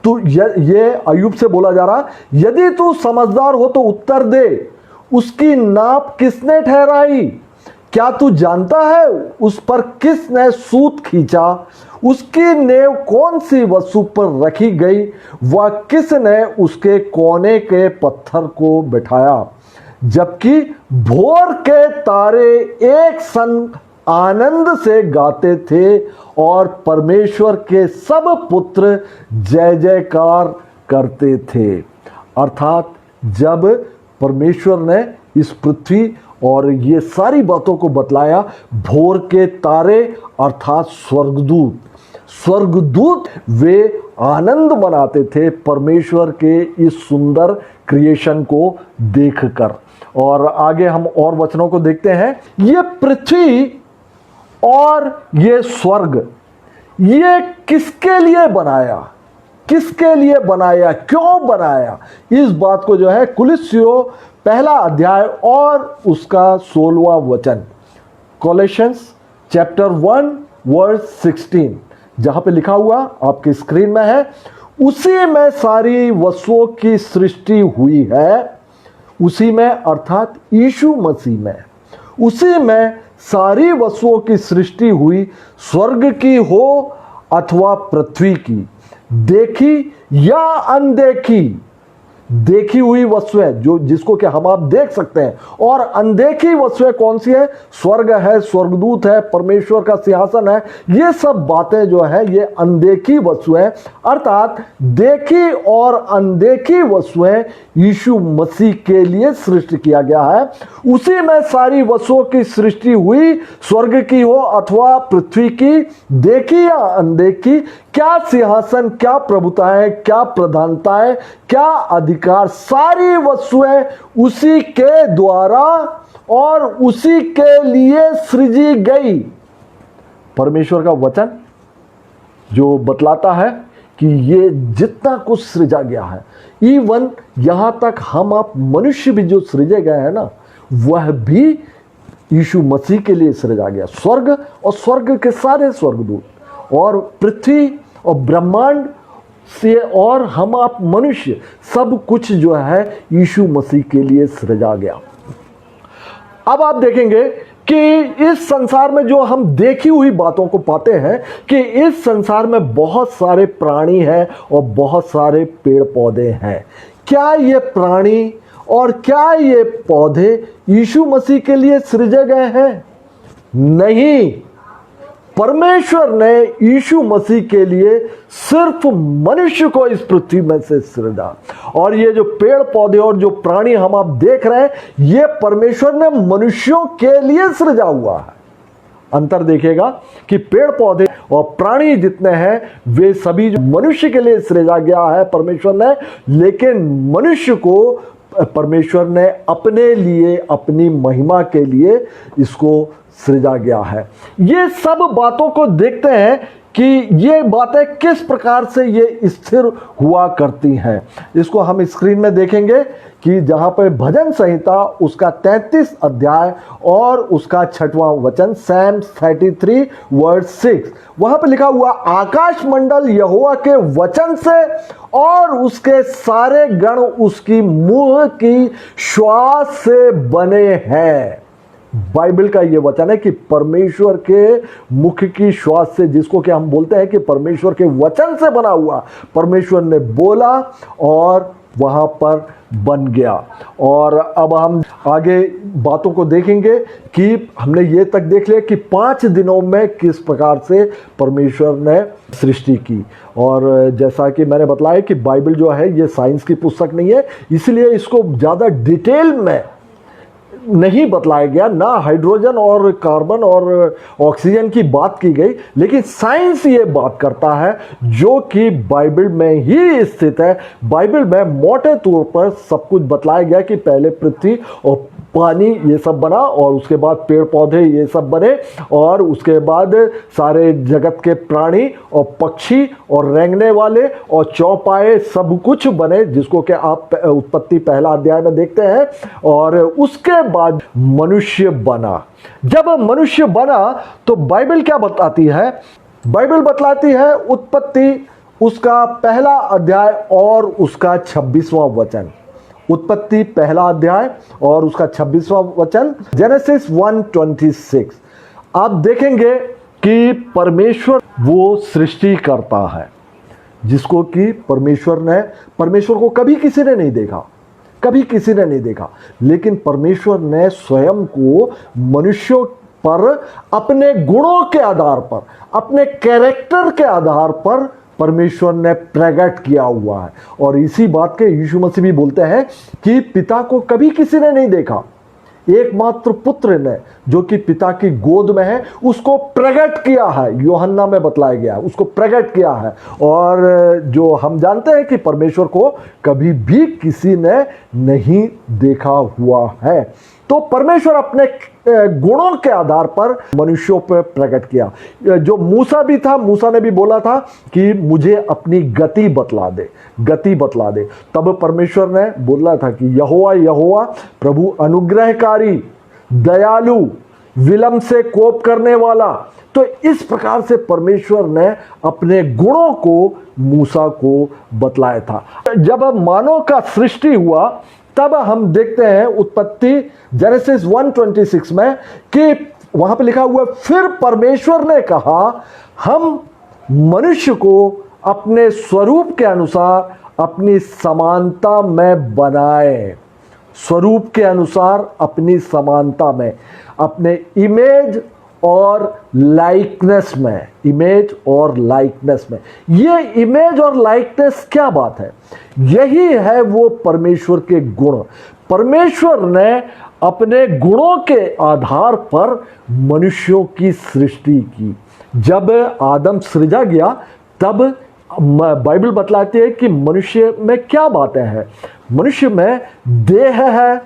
तू ये अय्यूब से बोला जा रहा, यदि तू समझदार हो तो उत्तर दे, उसकी नाप किसने ठहराई। क्या तू जानता है उस पर किसने सूत खींचा। उसकी नेव कौन सी वस्तु पर रखी गई, वह किसने उसके कोने के पत्थर को बिठाया। जबकि भोर के तारे एक संग आनंद से गाते थे और परमेश्वर के सब पुत्र जय जयकार करते थे। अर्थात जब परमेश्वर ने इस पृथ्वी और ये सारी बातों को बतलाया, भोर के तारे अर्थात स्वर्गदूत वे आनंद मनाते थे परमेश्वर के इस सुंदर क्रिएशन को देखकर। और आगे हम और वचनों को देखते हैं। ये पृथ्वी और ये स्वर्ग, ये किसके लिए बनाया, किसके लिए बनाया, क्यों बनाया, इस बात को जो है कुलिस्सियों पहला अध्याय और उसका 16वां वचन, कोलोसियंस चैप्टर 1 वर्स 16, जहां पे लिखा हुआ आपकी स्क्रीन में है, उसी में सारी वस्तुओं की सृष्टि हुई है। उसी में अर्थात यीशु मसीह में, उसी में सारी वस्तुओं की सृष्टि हुई, स्वर्ग की हो अथवा पृथ्वी की, देखी या अनदेखी। देखी हुई वस्तुएं जो जिसको कि हम आप देख सकते हैं, और अनदेखी वस्तुएं कौन सी है, स्वर्ग है, स्वर्गदूत है, परमेश्वर का सिंहासन है। ये सब बातें जो है ये अनदेखी वस्तुएं, अर्थात देखी और अनदेखी वस्तुएं यीशु मसीह के लिए सृष्टि किया गया है। उसी में सारी वस्तुओं की सृष्टि हुई, स्वर्ग की हो अथवा पृथ्वी की, देखी या अनदेखी, क्या सिंहासन, क्या प्रभुताएं, क्या प्रधानताएं, क्या अधिकार, सारी वस्तुएं उसी के द्वारा और उसी के लिए सृजी गई। परमेश्वर का वचन जो बतलाता है कि ये जितना कुछ सृजा गया है, इवन यहां तक हम आप मनुष्य भी जो सृजे गए हैं ना, वह भी यीशु मसीह के लिए सृजा गया। स्वर्ग और स्वर्ग के सारे स्वर्गदूत और पृथ्वी और ब्रह्मांड से और हम आप मनुष्य, सब कुछ जो है यीशु मसीह के लिए सृजा गया। अब आप देखेंगे कि इस संसार में जो हम देखी हुई बातों को पाते हैं कि इस संसार में बहुत सारे प्राणी हैं और बहुत सारे पेड़ पौधे हैं। क्या ये प्राणी और क्या ये पौधे यीशु मसीह के लिए सृजे गए हैं? नहीं, परमेश्वर ने यीशु मसीह के लिए सिर्फ मनुष्य को इस पृथ्वी में से सृजा। और ये जो पेड़ पौधे और जो प्राणी हम आप देख रहे हैं, ये परमेश्वर ने मनुष्यों के लिए सृजा हुआ है। अंतर देखिएगा कि पेड़ पौधे और प्राणी जितने हैं वे सभी जो मनुष्य के लिए सृजा गया है परमेश्वर ने, लेकिन मनुष्य को परमेश्वर ने अपने लिए, अपनी महिमा के लिए इसको सृजा गया है। ये सब बातों को देखते हैं कि ये बातें किस प्रकार से ये स्थिर हुआ करती हैं। इसको हम स्क्रीन में देखेंगे कि जहाँ पर भजन संहिता उसका 33 अध्याय और उसका 6वां वचन, सैम 33 वर्स 6, वहाँ पर लिखा हुआ, आकाश मंडल यहोवा के वचन से और उसके सारे गण उसकी मुंह की श्वास से बने हैं। बाइबल का ये वचन है कि परमेश्वर के मुख की श्वास से, जिसको कि हम बोलते हैं कि परमेश्वर के वचन से बना हुआ, परमेश्वर ने बोला और वहां पर बन गया। और अब हम आगे बातों को देखेंगे कि हमने ये तक देख लिया कि 5 दिनों में किस प्रकार से परमेश्वर ने सृष्टि की। और जैसा कि मैंने बताया कि बाइबल जो है ये साइंस की पुस्तक नहीं है, इसलिए इसको ज़्यादा डिटेल में नहीं बतलाया गया, ना हाइड्रोजन और कार्बन और ऑक्सीजन की बात की गई, लेकिन साइंस ये बात करता है जो कि बाइबल में ही स्थित है। बाइबल में मोटे तौर पर सब कुछ बतलाया गया कि पहले पृथ्वी और पानी ये सब बना और उसके बाद पेड़ पौधे ये सब बने और उसके बाद सारे जगत के प्राणी और पक्षी और रेंगने वाले और चौपाए सब कुछ बने, जिसको कि आप उत्पत्ति 1 अध्याय में देखते हैं। और उसके बाद मनुष्य बना। जब मनुष्य बना तो बाइबल क्या बताती है? बाइबल बतलाती है उत्पत्ति उसका 1 अध्याय और उसका 26वां वचन। उत्पत्ति 1 अध्याय और उसका 26वां वचन, जेनेसिस 1:26। आप देखेंगे कि परमेश्वर वो सृष्टि करता है, जिसको कि परमेश्वर को कभी किसी ने नहीं देखा, कभी किसी ने नहीं देखा, लेकिन परमेश्वर ने स्वयं को मनुष्यों पर अपने गुणों के आधार पर, अपने कैरेक्टर के आधार पर परमेश्वर ने प्रकट किया हुआ है। और इसी बात के यीशु मसीह भी बोलते हैं कि पिता को कभी किसी ने नहीं देखा, एकमात्र पुत्र ने जो कि पिता की गोद में है उसको प्रकट किया है। यूहन्ना में बतलाया गया, उसको प्रकट किया है। और जो हम जानते हैं कि परमेश्वर को कभी भी किसी ने नहीं देखा हुआ है। तो परमेश्वर अपने गुणों के आधार पर मनुष्यों पर प्रकट किया। जो मूसा भी था, मूसा ने भी बोला था कि मुझे अपनी गति बतला दे, गति बतला दे। तब परमेश्वर ने बोला था कि यहोवा यहोवा प्रभु अनुग्रहकारी, दयालु, विलंब से कोप करने वाला। तो इस प्रकार से परमेश्वर ने अपने गुणों को मूसा को बतलाया था। जब मानव का सृष्टि हुआ तब हम देखते हैं उत्पत्ति जेनेसिस 1:26 में कि वहां पर लिखा हुआ, फिर परमेश्वर ने कहा हम मनुष्य को अपने स्वरूप के अनुसार अपनी समानता में बनाए। स्वरूप के अनुसार अपनी समानता में, अपने इमेज और लाइकनेस में, इमेज और लाइकनेस में। ये इमेज और लाइकनेस क्या बात है? यही है वो परमेश्वर के गुण। परमेश्वर ने अपने गुणों के आधार पर मनुष्यों की सृष्टि की। जब आदम सृजा गया तब बाइबल बतलाती है कि मनुष्य में क्या बातें हैं। मनुष्य में देह है,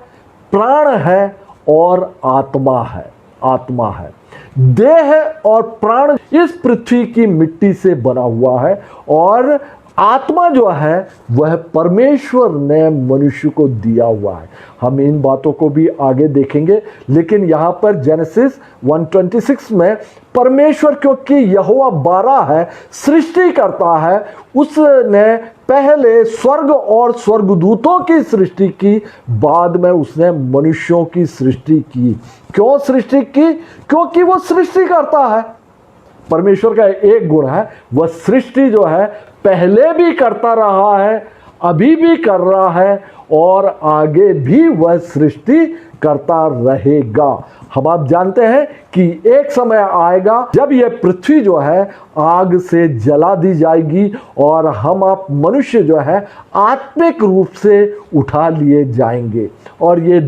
प्राण है और आत्मा है। आत्मा है, देह और प्राण इस पृथ्वी की मिट्टी से बना हुआ है और आत्मा जो है वह परमेश्वर ने मनुष्य को दिया हुआ है। हम इन बातों को भी आगे देखेंगे, लेकिन यहां पर जेनेसिस 1:26 में परमेश्वर, क्योंकि यहोवा 12 है, सृष्टि करता है, उसने पहले स्वर्ग और स्वर्गदूतों की सृष्टि की, बाद में उसने मनुष्यों की सृष्टि की। क्यों सृष्टि की? क्योंकि वो सृष्टि करता है। परमेश्वर का एक गुण है, वह सृष्टि जो है पहले भी करता रहा है, अभी भी कर रहा है और आगे भी वह सृष्टि करता रहेगा। हम आप जानते हैं कि एक समय आएगा जब यह पृथ्वी जो है आग से जला दी जाएगी और हम आप मनुष्य जो है आत्मिक रूप से उठा लिए जाएंगे। और ये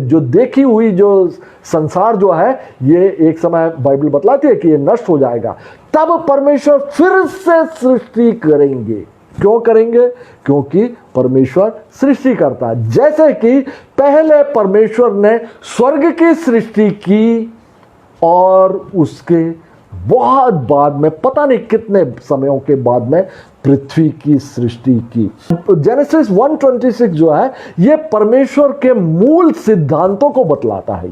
जो देखी हुई जो संसार जो है ये एक समय बाइबल बतलाती है कि ये नष्ट हो जाएगा। तब परमेश्वर फिर से सृष्टि करेंगे, क्यों करेंगे? क्योंकि परमेश्वर सृष्टि करता है। जैसे कि पहले परमेश्वर ने स्वर्ग की सृष्टि की और उसके बहुत बाद में, पता नहीं कितने समयों के बाद में, पृथ्वी की सृष्टि की। जेनेसिस 1:26 जो है ये परमेश्वर के मूल सिद्धांतों को बतलाता है।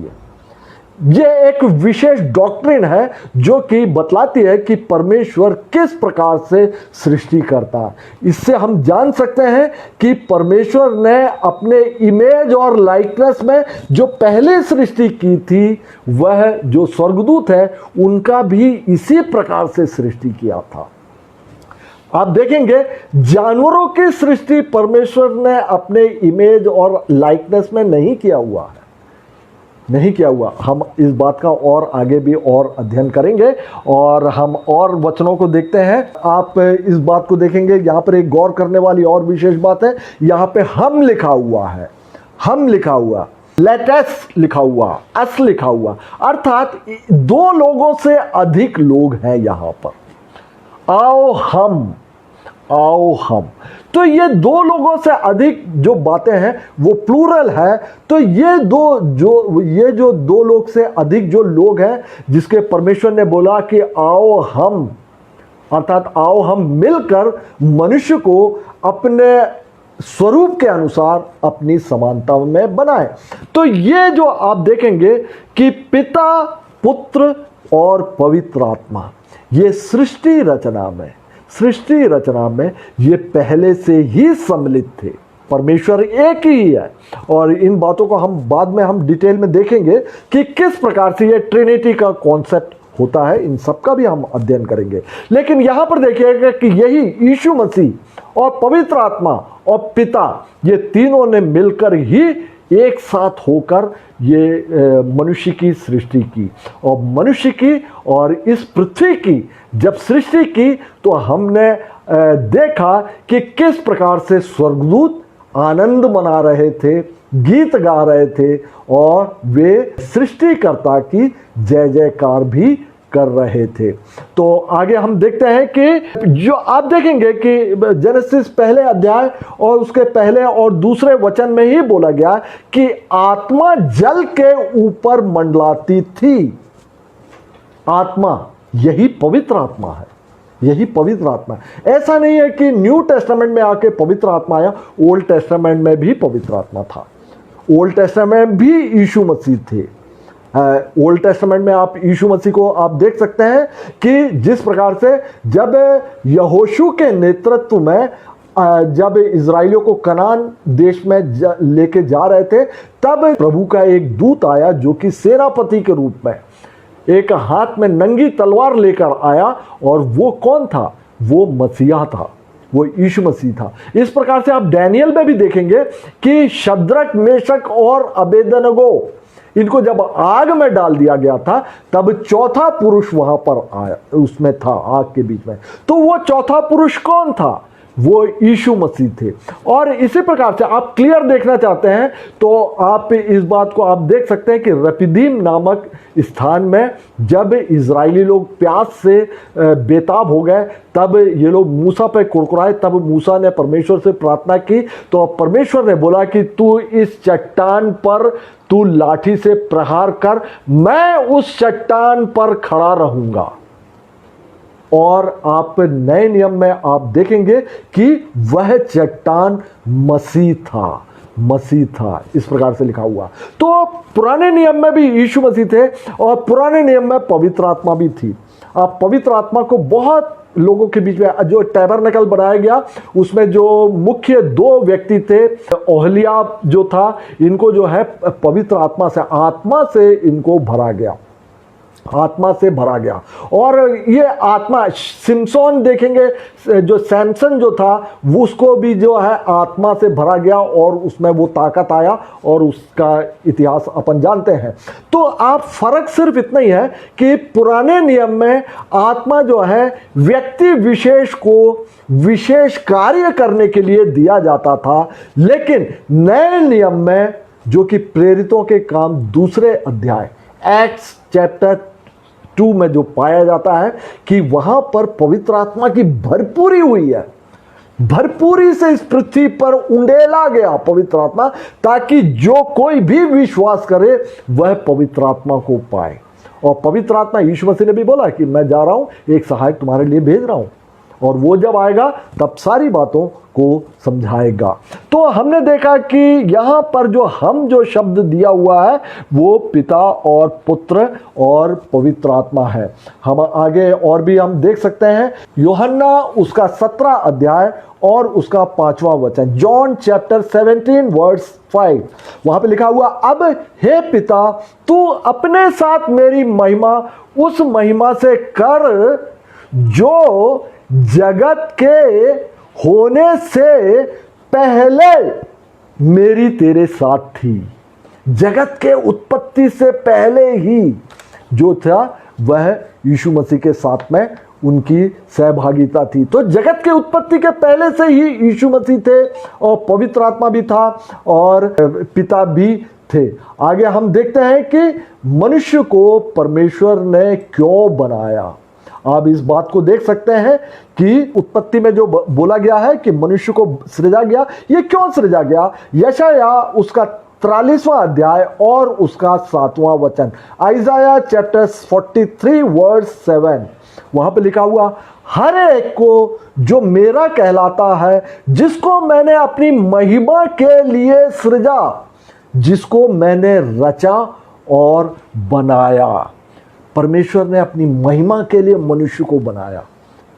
ये एक विशेष डॉक्ट्रिन है जो कि बतलाती है कि परमेश्वर किस प्रकार से सृष्टि करता है। इससे हम जान सकते हैं कि परमेश्वर ने अपने इमेज और लाइकनेस में जो पहले सृष्टि की थी, वह जो स्वर्गदूत है उनका भी इसी प्रकार से सृष्टि किया था। आप देखेंगे जानवरों की सृष्टि परमेश्वर ने अपने इमेज और लाइकनेस में नहीं किया हुआ है, नहीं किया हुआ। हम इस बात का और आगे भी और अध्ययन करेंगे और हम और वचनों को देखते हैं। आप इस बात को देखेंगे, यहाँ पर एक गौर करने वाली और विशेष बात है, यहाँ पे हम लिखा हुआ है, हम लिखा हुआ, लेट अस लिखा हुआ, अस लिखा हुआ, अर्थात दो लोगों से अधिक लोग हैं यहाँ पर। आओ हम, आओ हम, तो ये दो लोगों से अधिक जो बातें हैं वो प्लूरल है। तो ये जो दो लोग से अधिक जो लोग हैं जिसके परमेश्वर ने बोला कि आओ हम, अर्थात आओ हम मिलकर मनुष्य को अपने स्वरूप के अनुसार अपनी समानता में बनाए। तो ये जो आप देखेंगे कि पिता, पुत्र और पवित्र आत्मा, ये सृष्टि रचना में ये पहले से ही सम्मिलित थे। परमेश्वर एक ही है और इन बातों को हम बाद में हम डिटेल में देखेंगे कि किस प्रकार से ये ट्रिनिटी का कॉन्सेप्ट होता है। इन सब का भी हम अध्ययन करेंगे। लेकिन यहां पर देखिएगा कि यही यीशु मसीह और पवित्र आत्मा और पिता, ये तीनों ने मिलकर ही एक साथ होकर ये मनुष्य की सृष्टि की। और मनुष्य की और इस पृथ्वी की जब सृष्टि की तो हमने देखा कि किस प्रकार से स्वर्गदूत आनंद मना रहे थे, गीत गा रहे थे और वे सृष्टिकर्ता की जय जयकार भी कर रहे थे। तो आगे हम देखते हैं कि जो आप देखेंगे कि जेनेसिस पहले अध्याय और उसके पहले और दूसरे वचन में ही बोला गया कि आत्मा जल के ऊपर मंडलाती थी। आत्मा, यही पवित्र आत्मा है, यही पवित्र आत्मा है। ऐसा नहीं है कि न्यू टेस्टामेंट में आके पवित्र आत्मा आया, ओल्ड टेस्टामेंट में भी पवित्र आत्मा था। ओल्ड टेस्टामेंट में भी यीशु मसीह थे। ओल्ड टेस्टामेंट में आप यीशु मसीह को आप देख सकते हैं कि जिस प्रकार से जब यहोशू के नेतृत्व में जब इजराइलियों को कनान देश में लेके जा रहे थे, तब प्रभु का एक दूत आया जो कि सेनापति के रूप में एक हाथ में नंगी तलवार लेकर आया। और वो कौन था? वो मसीहा था, वो यीशु मसीह था। इस प्रकार से आप डैनियल में भी देखेंगे कि शद्रक, मेशक और अबेदनगो, इनको जब आग में डाल दिया गया था तब चौथा पुरुष वहां पर आया, उसमें था आग के बीच में। तो वो चौथा पुरुष कौन था? वो यीशु मसीह थे। और इसी प्रकार से आप क्लियर देखना चाहते हैं तो आप इस बात को आप देख सकते हैं कि रपीदीम नामक स्थान में जब इजरायली लोग प्यास से बेताब हो गए, तब ये लोग मूसा पे कुड़कुड़ाए। तब मूसा ने परमेश्वर से प्रार्थना की तो परमेश्वर ने बोला कि तू इस चट्टान पर तू लाठी से प्रहार कर, मैं उस चट्टान पर खड़ा रहूंगा। और आप नए नियम में आप देखेंगे कि वह चट्टान मसीह था, मसीह था, इस प्रकार से लिखा हुआ। तो पुराने नियम में भी यीशु मसीह थे और पुराने नियम में पवित्र आत्मा भी थी। आप पवित्र आत्मा को बहुत लोगों के बीच में जो टैबरनेकल बनाया गया उसमें जो मुख्य दो व्यक्ति थे, ओहलियाब जो था, इनको जो है पवित्र आत्मा से इनको भरा गया, आत्मा से भरा गया। और ये आत्मा, सिमसोन देखेंगे, जो सैमसन जो था वो उसको भी जो है आत्मा से भरा गया और उसमें वो ताकत आया और उसका इतिहास अपन जानते हैं। तो आप फर्क सिर्फ इतना ही है कि पुराने नियम में आत्मा जो है व्यक्ति विशेष को विशेष कार्य करने के लिए दिया जाता था, लेकिन नए नियम में जो कि प्रेरितों के काम दूसरे अध्याय एक्ट्स चैप्टर 2 में जो पाया जाता है कि वहां पर पवित्र आत्मा की भरपूरी हुई है, भरपूरी से इस पृथ्वी पर उंडेला गया पवित्र आत्मा, ताकि जो कोई भी विश्वास करे वह पवित्र आत्मा को पाए। और पवित्र आत्मा, यीशु मसीह ने भी बोला कि मैं जा रहा हूं, एक सहायक तुम्हारे लिए भेज रहा हूं, और वो जब आएगा तब सारी बातों को समझाएगा। तो हमने देखा कि यहां पर जो शब्द दिया हुआ है वो पिता और पुत्र और पवित्र आत्मा है। हम आगे और भी हम देख सकते हैं, यूहन्ना उसका 17 अध्याय और उसका 5वां वचन, जॉन चैप्टर 17 वर्स 5, वहां पे लिखा हुआ, अब हे पिता, तू अपने साथ मेरी महिमा उस महिमा से कर जो जगत के होने से पहले मेरी तेरे साथ थी। जगत के उत्पत्ति से पहले ही जो था वह यीशु मसीह के साथ में उनकी सहभागिता थी। तो जगत के उत्पत्ति के पहले से ही यीशु मसीह थे, और पवित्र आत्मा भी था और पिता भी थे। आगे हम देखते हैं कि मनुष्य को परमेश्वर ने क्यों बनाया। आप इस बात को देख सकते हैं कि उत्पत्ति में जो बोला गया है कि मनुष्य को सृजा गया, ये क्यों सृजा गया। यशाया उसका 43वां अध्याय और उसका 7वां वचन, आइजाया चैप्टर 43 वर्स 7, वहां पे लिखा हुआ, हर एक को जो मेरा कहलाता है, जिसको मैंने अपनी महिमा के लिए सृजा, जिसको मैंने रचा और बनाया। परमेश्वर ने अपनी महिमा के लिए मनुष्य को बनाया।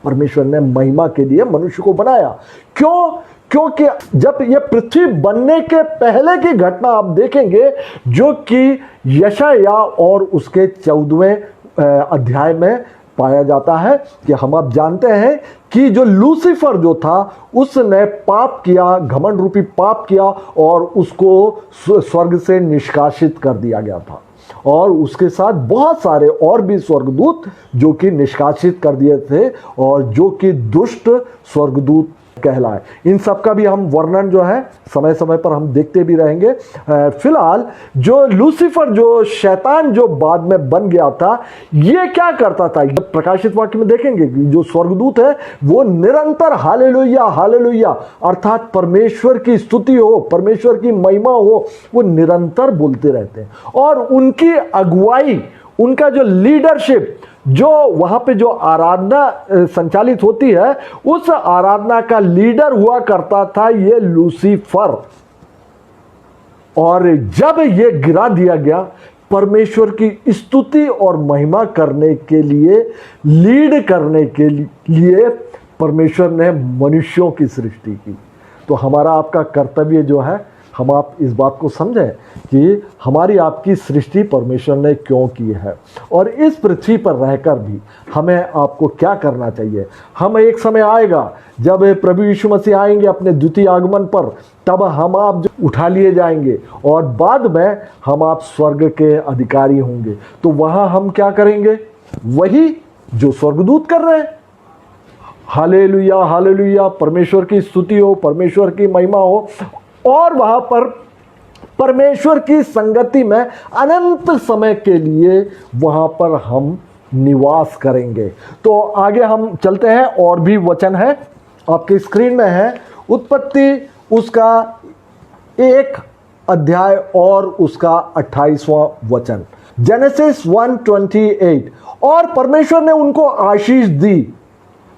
परमेश्वर ने महिमा के लिए मनुष्य को बनाया। क्यों? क्योंकि जब ये पृथ्वी बनने के पहले की घटना आप देखेंगे, जो कि यशाया और उसके 14वें अध्याय में पाया जाता है, कि हम अब जानते हैं कि जो लूसीफर जो था उसने पाप किया, घमंड रूपी पाप किया, और उसको स्वर्ग से निष्कासित कर दिया गया था, और उसके साथ बहुत सारे और भी स्वर्गदूत जो कि निष्कासित कर दिए थे और जो कि दुष्ट स्वर्गदूत कहलाए। इन सब का भी हम वर्णन जो है समय समय पर हम देखते भी रहेंगे। फिलहाल जो लूसीफर, जो शैतान जो बाद में बन गया था, ये क्या करता था, जब प्रकाशित वाक्य में देखेंगे कि जो स्वर्गदूत है वो निरंतर हालेलुया हालेलुया अर्थात परमेश्वर की स्तुति हो, परमेश्वर की महिमा हो, वो निरंतर बोलते रहते हैं। और उनकी अगुवाई, उनका जो लीडरशिप, जो वहां पे जो आराधना संचालित होती है, उस आराधना का लीडर हुआ करता था ये लूसीफर। और जब ये गिरा दिया गया, परमेश्वर की स्तुति और महिमा करने के लिए, लीड करने के लिए परमेश्वर ने मनुष्यों की सृष्टि की। तो हमारा आपका कर्तव्य जो है, हम आप इस बात को समझें कि हमारी आपकी सृष्टि परमेश्वर ने क्यों की है, और इस पृथ्वी पर रहकर भी हमें आपको क्या करना चाहिए। हम एक समय आएगा जब प्रभु यीशु मसीह आएंगे अपने द्वितीय आगमन पर, तब हम आप उठा लिए जाएंगे और बाद में हम आप स्वर्ग के अधिकारी होंगे। तो वहाँ हम क्या करेंगे? वही जो स्वर्गदूत कर रहे हैं। हालेलुया हालेलुया, परमेश्वर की स्तुति हो, परमेश्वर की महिमा हो, और वहां पर परमेश्वर की संगति में अनंत समय के लिए वहां पर हम निवास करेंगे। तो आगे हम चलते हैं, और भी वचन है आपके स्क्रीन में है। उत्पत्ति उसका 1 अध्याय और उसका 28वां वचन, जेनेसिस 1:28, और परमेश्वर ने उनको आशीष दी।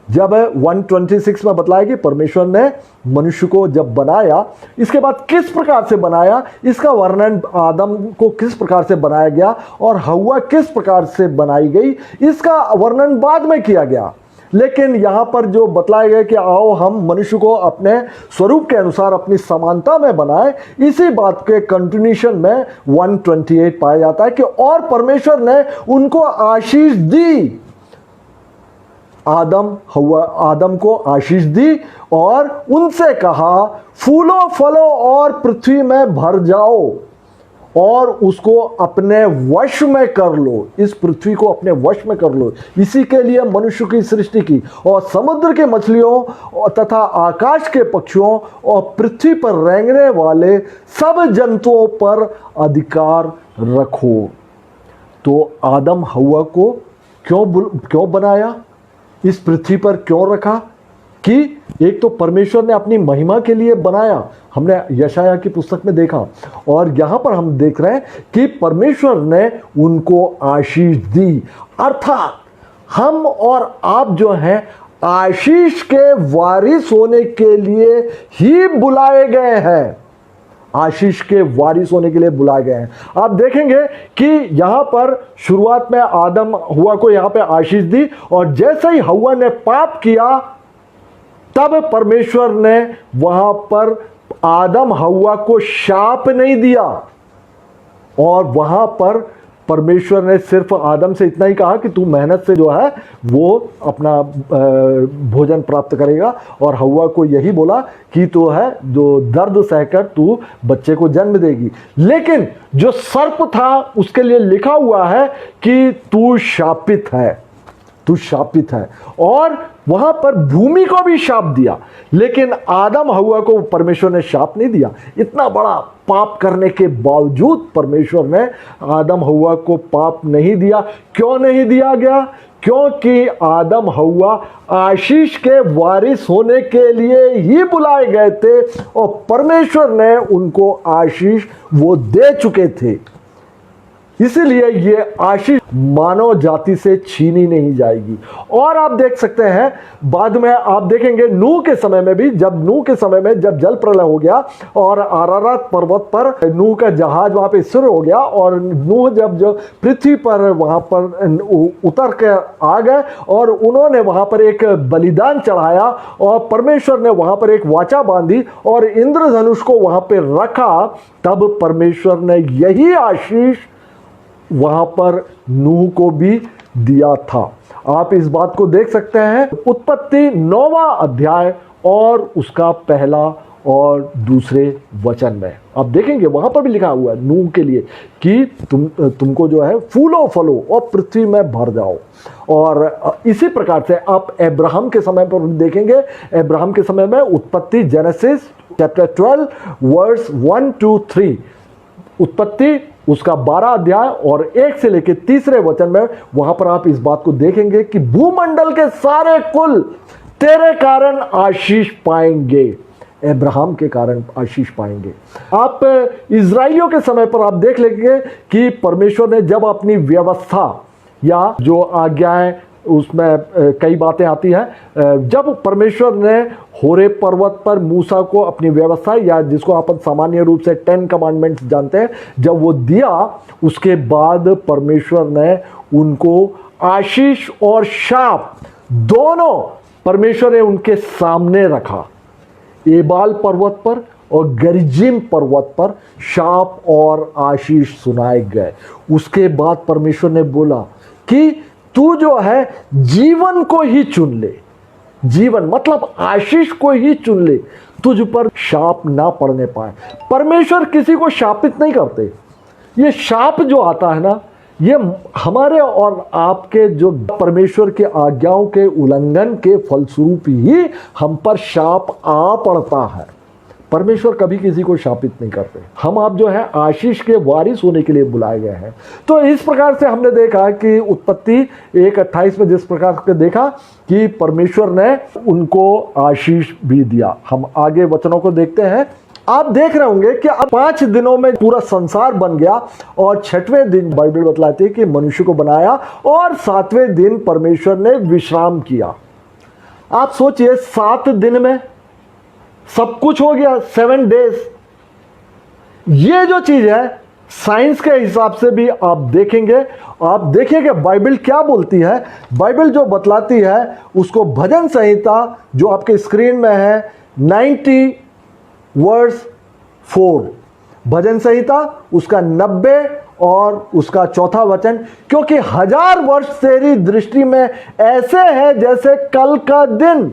जब 1:26 में बतलाया कि परमेश्वर ने मनुष्य को जब बनाया, इसके बाद किस प्रकार से बनाया, इसका वर्णन, आदम को किस प्रकार से बनाया गया और हव्वा किस प्रकार से बनाई गई, इसका वर्णन बाद में किया गया। लेकिन यहां पर जो बतलाया गया कि आओ हम मनुष्य को अपने स्वरूप के अनुसार अपनी समानता में बनाए, इसी बात के कंटिन्यूशन में 1:28 पाया जाता है कि और परमेश्वर ने उनको आशीष दी। आदम को आशीष दी और उनसे कहा, फूलो फलो और पृथ्वी में भर जाओ और उसको अपने वश में कर लो, इस पृथ्वी को अपने वश में कर लो। इसी के लिए मनुष्य की सृष्टि की, और समुद्र के मछलियों तथा आकाश के पक्षियों और पृथ्वी पर रेंगने वाले सब जंतुओं पर अधिकार रखो। तो आदम हव्वा को क्यों बनाया, इस पृथ्वी पर क्यों रखा? कि एक तो परमेश्वर ने अपनी महिमा के लिए बनाया, हमने यशाया की पुस्तक में देखा, और यहां पर हम देख रहे हैं कि परमेश्वर ने उनको आशीष दी। अर्थात हम और आप जो हैं आशीष के वारिस होने के लिए ही बुलाए गए हैं, आशीष के वारिस होने के लिए बुलाए गए हैं। आप देखेंगे कि यहां पर शुरुआत में आदम हव्वा को यहां पे आशीष दी, और जैसे ही हव्वा ने पाप किया तब परमेश्वर ने वहां पर आदम हव्वा को शाप नहीं दिया, और वहां पर परमेश्वर ने सिर्फ आदम से इतना ही कहा कि तू मेहनत से जो है वो अपना भोजन प्राप्त करेगा, और हव्वा को यही बोला कि तू है जो दर्द सहकर तू बच्चे को जन्म देगी। लेकिन जो सर्प था उसके लिए लिखा हुआ है कि तू शापित है, तू शापित है, और वहां पर भूमि को भी शाप दिया। लेकिन आदम हव्वा को परमेश्वर ने शाप नहीं दिया। इतना बड़ा पाप करने के बावजूद परमेश्वर ने आदम हव्वा को पाप नहीं दिया। क्यों नहीं दिया गया? क्योंकि आदम हव्वा आशीष के वारिस होने के लिए ही बुलाए गए थे, और परमेश्वर ने उनको आशीष वो दे चुके थे। इसीलिए ये आशीष मानव जाति से छीनी नहीं जाएगी। और आप देख सकते हैं बाद में आप देखेंगे नूह के समय में भी, जब जल प्रलय हो गया और अरारात पर्वत पर नूह का जहाज वहां पे स्थिर हो गया, और नूह जब जो पृथ्वी पर वहां पर उतर कर आ गए और उन्होंने वहां पर एक बलिदान चढ़ाया, और परमेश्वर ने वहां पर एक वाचा बांधी और इंद्रधनुष को वहां पर रखा, तब परमेश्वर ने यही आशीष वहां पर नूह को भी दिया था। आप इस बात को देख सकते हैं उत्पत्ति 9वां अध्याय और उसका पहला और दूसरे वचन में। आप देखेंगे वहां पर भी लिखा हुआ है नूह के लिए कि तुमको जो है फूलो फलो और पृथ्वी में भर जाओ। और इसी प्रकार से आप अब्राहम के समय पर देखेंगे, अब्राहम के समय में उत्पत्ति जेनेसिस चैप्टर 12 वर्स 1 to 3, उत्पत्ति उसका 12 अध्याय और 1 से लेकर तीसरे वचन में, वहां पर आप इस बात को देखेंगे कि भूमंडल के सारे कुल तेरे कारण आशीष पाएंगे, अब्राहम के कारण आशीष पाएंगे। आप इजराइलियों के समय पर आप देख लेंगे कि परमेश्वर ने जब अपनी व्यवस्था या जो आज्ञाएं, उसमें कई बातें आती हैं। जब परमेश्वर ने होरे पर्वत पर मूसा को अपनी व्यवस्था, या जिसको आप सामान्य रूप से 10 कमांडमेंट्स जानते हैं, जब वो दिया, उसके बाद परमेश्वर ने उनको आशीष और शाप दोनों परमेश्वर ने उनके सामने रखा। एबाल पर्वत पर और गरिजिम पर्वत पर शाप और आशीष सुनाए गए। उसके बाद परमेश्वर ने बोला कि तू जो है जीवन को ही चुन ले, जीवन मतलब आशीष को ही चुन ले, तुझ पर शाप ना पड़ने पाए। परमेश्वर किसी को शापित नहीं करते। ये शाप जो आता है ना, ये हमारे और आपके जो परमेश्वर के आज्ञाओं के उल्लंघन के फलस्वरूप ही हम पर शाप आ पड़ता है। परमेश्वर कभी किसी को शापित नहीं करते। हम आप जो है आशीष के वारिस होने के लिए बुलाए गए हैं। तो इस प्रकार से हमने देखा कि उत्पत्ति 1:28 में जिस प्रकार से देखा कि परमेश्वर ने उनको आशीष भी दिया। हम आगे वचनों को देखते हैं। आप देख रहे होंगे कि अब 5 दिनों में पूरा संसार बन गया, और 6वें दिन बाइबल बतलाती है कि मनुष्य को बनाया, और 7वें दिन परमेश्वर ने विश्राम किया। आप सोचिए 7 दिन में सब कुछ हो गया, 7 डेज। ये जो चीज है साइंस के हिसाब से भी आप देखेंगे, आप देखिएगा बाइबल क्या बोलती है। बाइबल जो बतलाती है उसको भजन संहिता जो आपके स्क्रीन में है 90 वर्स 4, भजन संहिता उसका 90 और उसका 4था वचन, क्योंकि 1000 वर्ष तेरी दृष्टि में ऐसे है जैसे कल का दिन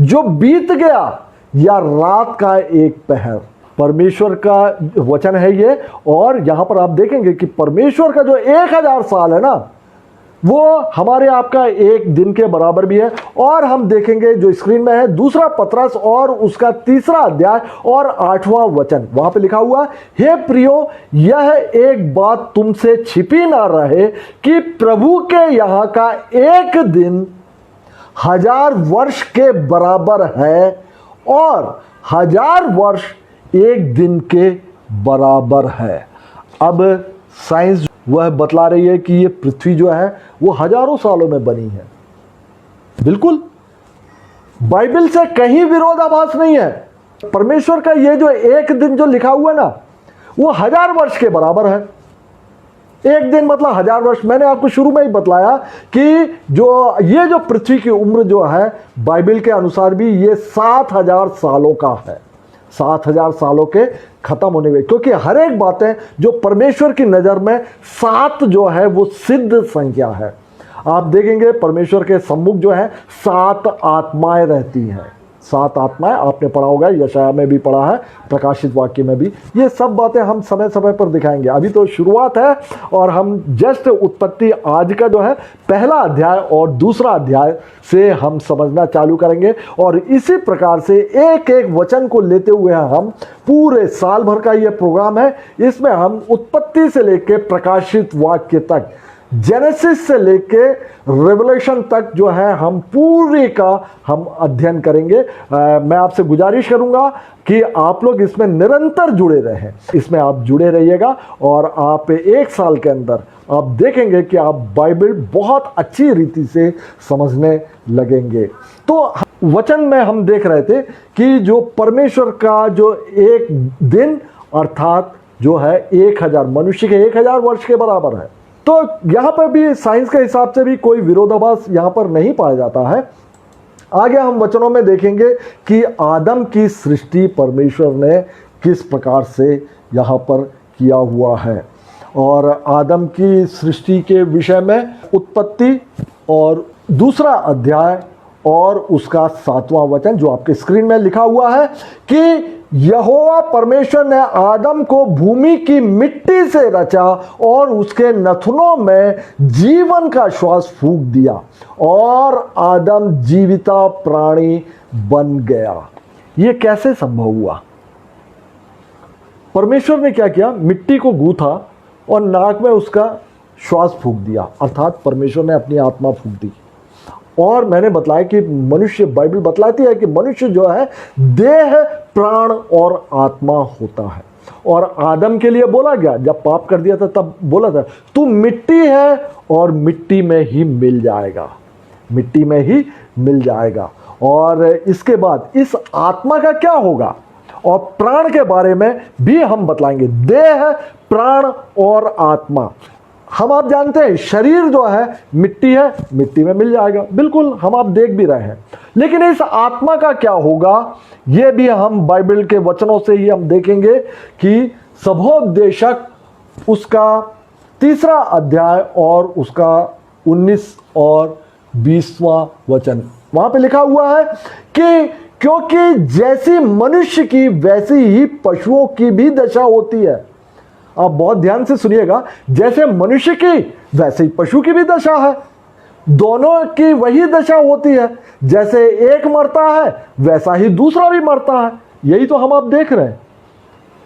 जो बीत गया या रात का एक पहर। परमेश्वर का वचन है ये। और यहां पर आप देखेंगे कि परमेश्वर का जो 1000 साल है ना, वो हमारे आपका एक दिन के बराबर भी है। और हम देखेंगे जो स्क्रीन में है 2 पतरस और उसका 3 अध्याय और 8वां वचन, वहां पे लिखा हुआ, हे प्रियो, यह एक बात तुमसे छिपी ना रहे कि प्रभु के यहां का एक दिन 1000 वर्ष के बराबर है और 1000 वर्ष एक दिन के बराबर है। अब साइंस वह बतला रही है कि ये पृथ्वी जो है वो हजारों सालों में बनी है। बिल्कुल बाइबल से कहीं विरोधाभास नहीं है। परमेश्वर का ये जो एक दिन जो लिखा हुआ ना वो 1000 वर्ष के बराबर है। एक दिन मतलब 1000 वर्ष। मैंने आपको शुरू में ही बतलाया कि ये जो पृथ्वी की उम्र जो है बाइबल के अनुसार भी ये 7000 सालों का है। 7000 सालों के खत्म होने में, क्योंकि हर एक बातें जो परमेश्वर की नज़र में 7 जो है वो सिद्ध संख्या है। आप देखेंगे परमेश्वर के सम्मुख जो है 7 आत्माएं रहती हैं। 7 आत्माएं आपने पढ़ा होगा, यशाया में भी पढ़ा है, प्रकाशित वाक्य में भी। ये सब बातें हम समय समय पर दिखाएंगे। अभी तो शुरुआत है और हम जस्ट उत्पत्ति आज का जो है पहला अध्याय और दूसरा अध्याय से हम समझना चालू करेंगे और इसी प्रकार से एक एक वचन को लेते हुए हम पूरे साल भर का ये प्रोग्राम है। इसमें हम उत्पत्ति से लेकर प्रकाशित वाक्य तक, जेनेसिस से लेके रेवलेशन तक जो है हम पूरी का हम अध्ययन करेंगे। मैं आपसे गुजारिश करूंगा कि आप लोग इसमें निरंतर जुड़े रहें। इसमें आप जुड़े रहिएगा और आप एक साल के अंदर आप देखेंगे कि आप बाइबल बहुत अच्छी रीति से समझने लगेंगे। तो वचन में हम देख रहे थे कि जो परमेश्वर का जो एक दिन अर्थात जो है 1000 मनुष्य के 1000 वर्ष के बराबर है। तो यहाँ पर भी साइंस के हिसाब से भी कोई विरोधाभास यहाँ पर नहीं पाया जाता है। आगे हम वचनों में देखेंगे कि आदम की सृष्टि परमेश्वर ने किस प्रकार से यहाँ पर किया हुआ है और आदम की सृष्टि के विषय में उत्पत्ति और दूसरा अध्याय और उसका 7वां वचन जो आपके स्क्रीन में लिखा हुआ है कि यहोवा परमेश्वर ने आदम को भूमि की मिट्टी से रचा और उसके नथुनों में जीवन का श्वास फूंक दिया और आदम जीविता प्राणी बन गया। ये कैसे संभव हुआ? परमेश्वर ने क्या किया? मिट्टी को गूथा और नाक में उसका श्वास फूंक दिया, अर्थात परमेश्वर ने अपनी आत्मा फूंक दी। और मैंने बताया कि मनुष्य, बाइबल बतलाती है कि मनुष्य जो है देह, प्राण और आत्मा होता है। और आदम के लिए बोला गया, जब पाप कर दिया था तब बोला था तू मिट्टी है और मिट्टी में ही मिल जाएगा, मिट्टी में ही मिल जाएगा। और इसके बाद इस आत्मा का क्या होगा और प्राण के बारे में भी हम बतलाएंगे। देह, प्राण और आत्मा। हम आप जानते हैं शरीर जो है मिट्टी है, मिट्टी में मिल जाएगा, बिल्कुल हम आप देख भी रहे हैं। लेकिन इस आत्मा का क्या होगा ये भी हम बाइबल के वचनों से ही हम देखेंगे कि सभोपदेशक उसका 3रा अध्याय और उसका 19 और 20वां वचन, वहां पे लिखा हुआ है कि क्योंकि जैसी मनुष्य की वैसी ही पशुओं की भी दशा होती है। आप बहुत ध्यान से सुनिएगा, जैसे मनुष्य की वैसे ही पशु की भी दशा है, दोनों की वही दशा होती है। जैसे एक मरता है वैसा ही दूसरा भी मरता है। यही तो हम आप देख रहे हैं,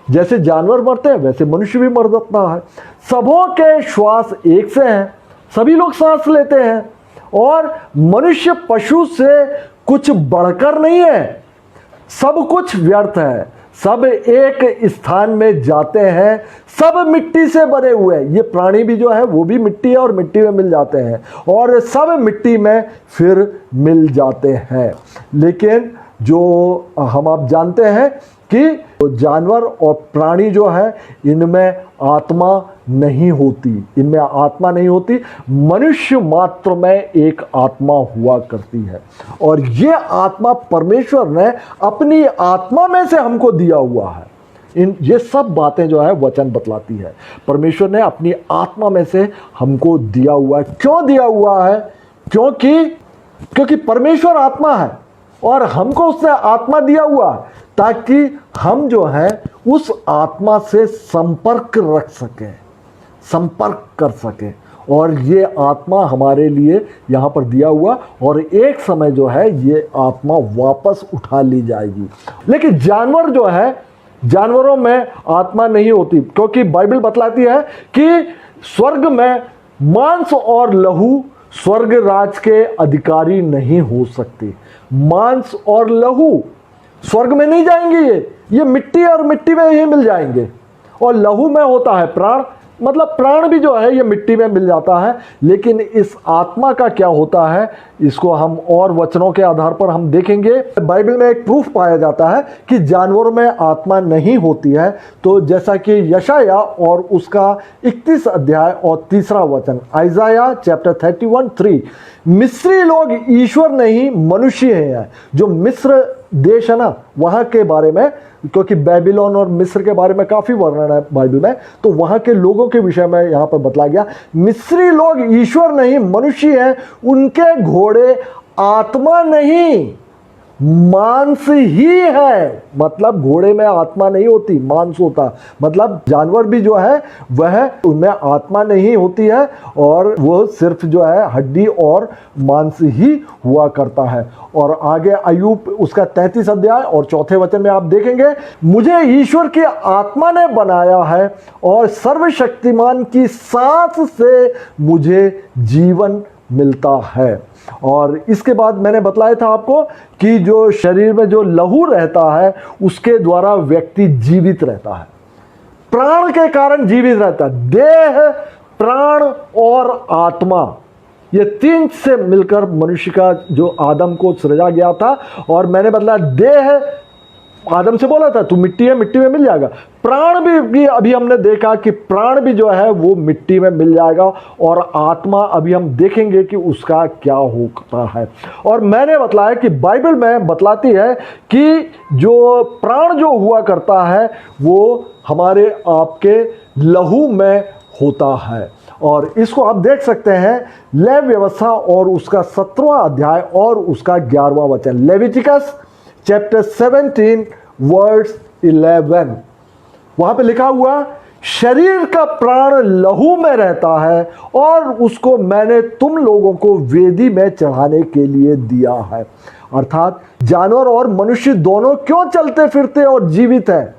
जैसे जानवर मरते हैं वैसे मनुष्य भी मर जाता है। सबों के श्वास एक से हैं, सभी लोग सांस लेते हैं और मनुष्य पशु से कुछ बढ़कर नहीं है, सब कुछ व्यर्थ है, सब एक स्थान में जाते हैं, सब मिट्टी से बने हुए हैं। ये प्राणी भी जो है वो भी मिट्टी है और मिट्टी में मिल जाते हैं और सब मिट्टी में फिर मिल जाते हैं। लेकिन जो हम आप जानते हैं कि जानवर और प्राणी जो है इनमें आत्मा नहीं होती, इनमें आत्मा नहीं होती। मनुष्य मात्र में एक आत्मा हुआ करती है और ये आत्मा परमेश्वर ने अपनी आत्मा में से हमको दिया हुआ है। ये सब बातें जो है वचन बतलाती है, परमेश्वर ने आत्मा में से हमको दिया हुआ है। क्यों दिया हुआ है? क्योंकि परमेश्वर आत्मा है और हमको उसने आत्मा दिया हुआ है ताकि हम जो है उस आत्मा से संपर्क रख सकें, संपर्क कर सकें। और ये आत्मा हमारे लिए यहाँ पर दिया हुआ और एक समय जो है ये आत्मा वापस उठा ली जाएगी। लेकिन जानवर जो है, जानवरों में आत्मा नहीं होती, क्योंकि बाइबल बतलाती है कि स्वर्ग में मांस और लहू स्वर्ग राज के अधिकारी नहीं हो सकती। मांस और लहू स्वर्ग में नहीं जाएंगे, ये मिट्टी और मिट्टी में ही मिल जाएंगे। और लहू में होता है प्राण, मतलब प्राण भी जो है ये मिट्टी में मिल जाता है। लेकिन इस आत्मा का क्या होता है, इसको हम और वचनों के आधार पर हम देखेंगे। बाइबल में एक प्रूफ पाया जाता है कि जानवरों में आत्मा नहीं होती है। तो जैसा कि यशाया और उसका 31 अध्याय और 3 वचन, आइजाया चैप्टर 31:3, मिस्री लोग ईश्वर नहीं मनुष्य हैं। जो मिस्र देश है ना, वहां के बारे में, क्योंकि बेबीलोन और मिस्र के बारे में काफी वर्णन है बाइबल में, तो वहां के लोगों के विषय में यहां पर बतलाया गया, मिस्री लोग ईश्वर नहीं मनुष्य हैं, उनके घोड़े आत्मा नहीं मांस ही है। मतलब घोड़े में आत्मा नहीं होती, मांस होता। मतलब जानवर भी जो है वह, उनमें आत्मा नहीं होती है और वो सिर्फ जो है हड्डी और मांस ही हुआ करता है। और आगे अय्यूब उसका 33 अध्याय और 4 वचन में आप देखेंगे, मुझे ईश्वर की आत्मा ने बनाया है और सर्वशक्तिमान की सांस से मुझे जीवन मिलता है। और इसके बाद मैंने बतलाया था आपको कि जो शरीर में जो लहू रहता है उसके द्वारा व्यक्ति जीवित रहता है, प्राण के कारण जीवित रहता है। देह, प्राण और आत्मा, ये 3 से मिलकर मनुष्य का जो आदम को सृजा गया था। और मैंने बतलाया देह, आदम से बोला था तू मिट्टी है, मिट्टी में मिल जाएगा। प्राण भी अभी हमने देखा कि प्राण भी जो है वो मिट्टी में मिल जाएगा। और आत्मा अभी हम देखेंगे कि उसका क्या होता है। और मैंने बतलाया कि बाइबल में बतलाती है कि जो प्राण जो हुआ करता है वो हमारे आपके लहू में होता है। और इसको आप देख सकते हैं लेव व्यवस्था और उसका 17वां अध्याय और उसका 11वां वचन, लेविटिकस चैप्टर 17 वर्स 11। वहां पे लिखा हुआ, शरीर का प्राण लहू में रहता है और उसको मैंने तुम लोगों को वेदी में चढ़ाने के लिए दिया है। अर्थात जानवर और मनुष्य दोनों क्यों चलते फिरते और जीवित हैं?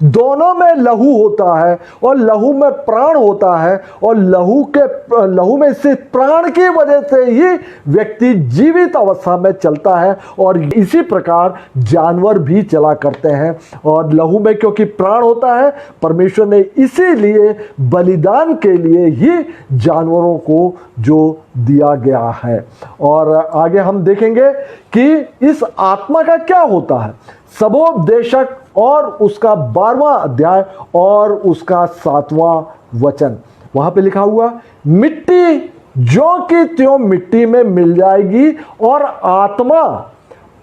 दोनों में लहू होता है और लहू में प्राण होता है। और लहू में स्थित प्राण की वजह से ही व्यक्ति जीवित अवस्था में चलता है। और इसी प्रकार जानवर भी चला करते हैं। और लहू में क्योंकि प्राण होता है, परमेश्वर ने इसीलिए बलिदान के लिए ही जानवरों को जो दिया गया है। और आगे हम देखेंगे कि इस आत्मा का क्या होता है। सबोपदेशक और उसका 12वां अध्याय और उसका 7वां वचन, वहां पे लिखा हुआ, मिट्टी जो कि त्यों मिट्टी में मिल जाएगी और आत्मा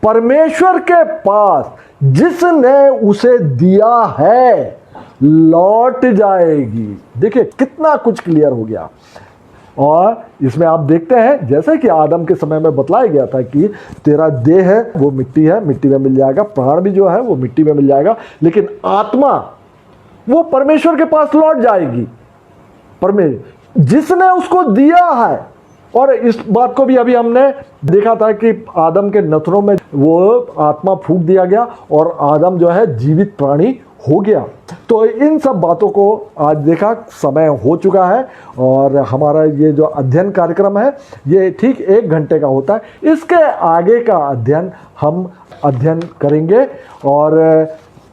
परमेश्वर के पास जिसने उसे दिया है लौट जाएगी। देखिए कितना कुछ क्लियर हो गया। और इसमें आप देखते हैं जैसे कि आदम के समय में बतलाया गया था कि तेरा देह है वो मिट्टी है, मिट्टी में मिल जाएगा, प्राण भी जो है वो मिट्टी में मिल जाएगा, लेकिन आत्मा वो परमेश्वर के पास लौट जाएगी, परमेश्वर जिसने उसको दिया है। और इस बात को भी अभी हमने देखा था कि आदम के नथनों में वो आत्मा फूंक दिया गया और आदम जो है जीवित प्राणी हो गया। तो इन सब बातों को आज देखा, समय हो चुका है और हमारा ये जो अध्ययन कार्यक्रम है ये ठीक 1 घंटे का होता है। इसके आगे का अध्ययन हम अध्ययन करेंगे और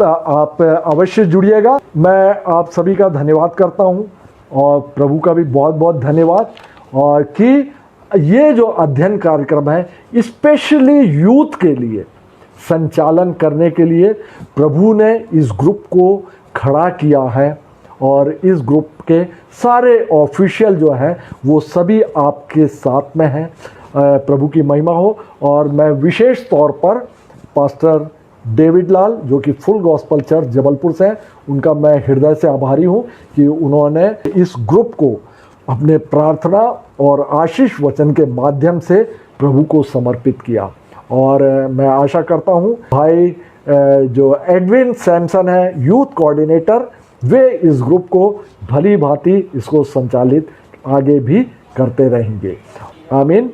आप अवश्य जुड़िएगा। मैं आप सभी का धन्यवाद करता हूँ और प्रभु का भी बहुत बहुत धन्यवाद। और कि ये जो अध्ययन कार्यक्रम है स्पेशली यूथ के लिए संचालन करने के लिए प्रभु ने इस ग्रुप को खड़ा किया है। और इस ग्रुप के सारे ऑफिशियल जो है वो सभी आपके साथ में हैं। प्रभु की महिमा हो। और मैं विशेष तौर पर पास्टर डेविड लाल जो कि फुल गॉस्पल चर्च जबलपुर से हैं, उनका मैं हृदय से आभारी हूँ कि उन्होंने इस ग्रुप को अपने प्रार्थना और आशीष वचन के माध्यम से प्रभु को समर्पित किया। और मैं आशा करता हूँ भाई जो एडविन सैमसन है यूथ कोऑर्डिनेटर, वे इस ग्रुप को भली भांति इसको संचालित आगे भी करते रहेंगे। आमीन।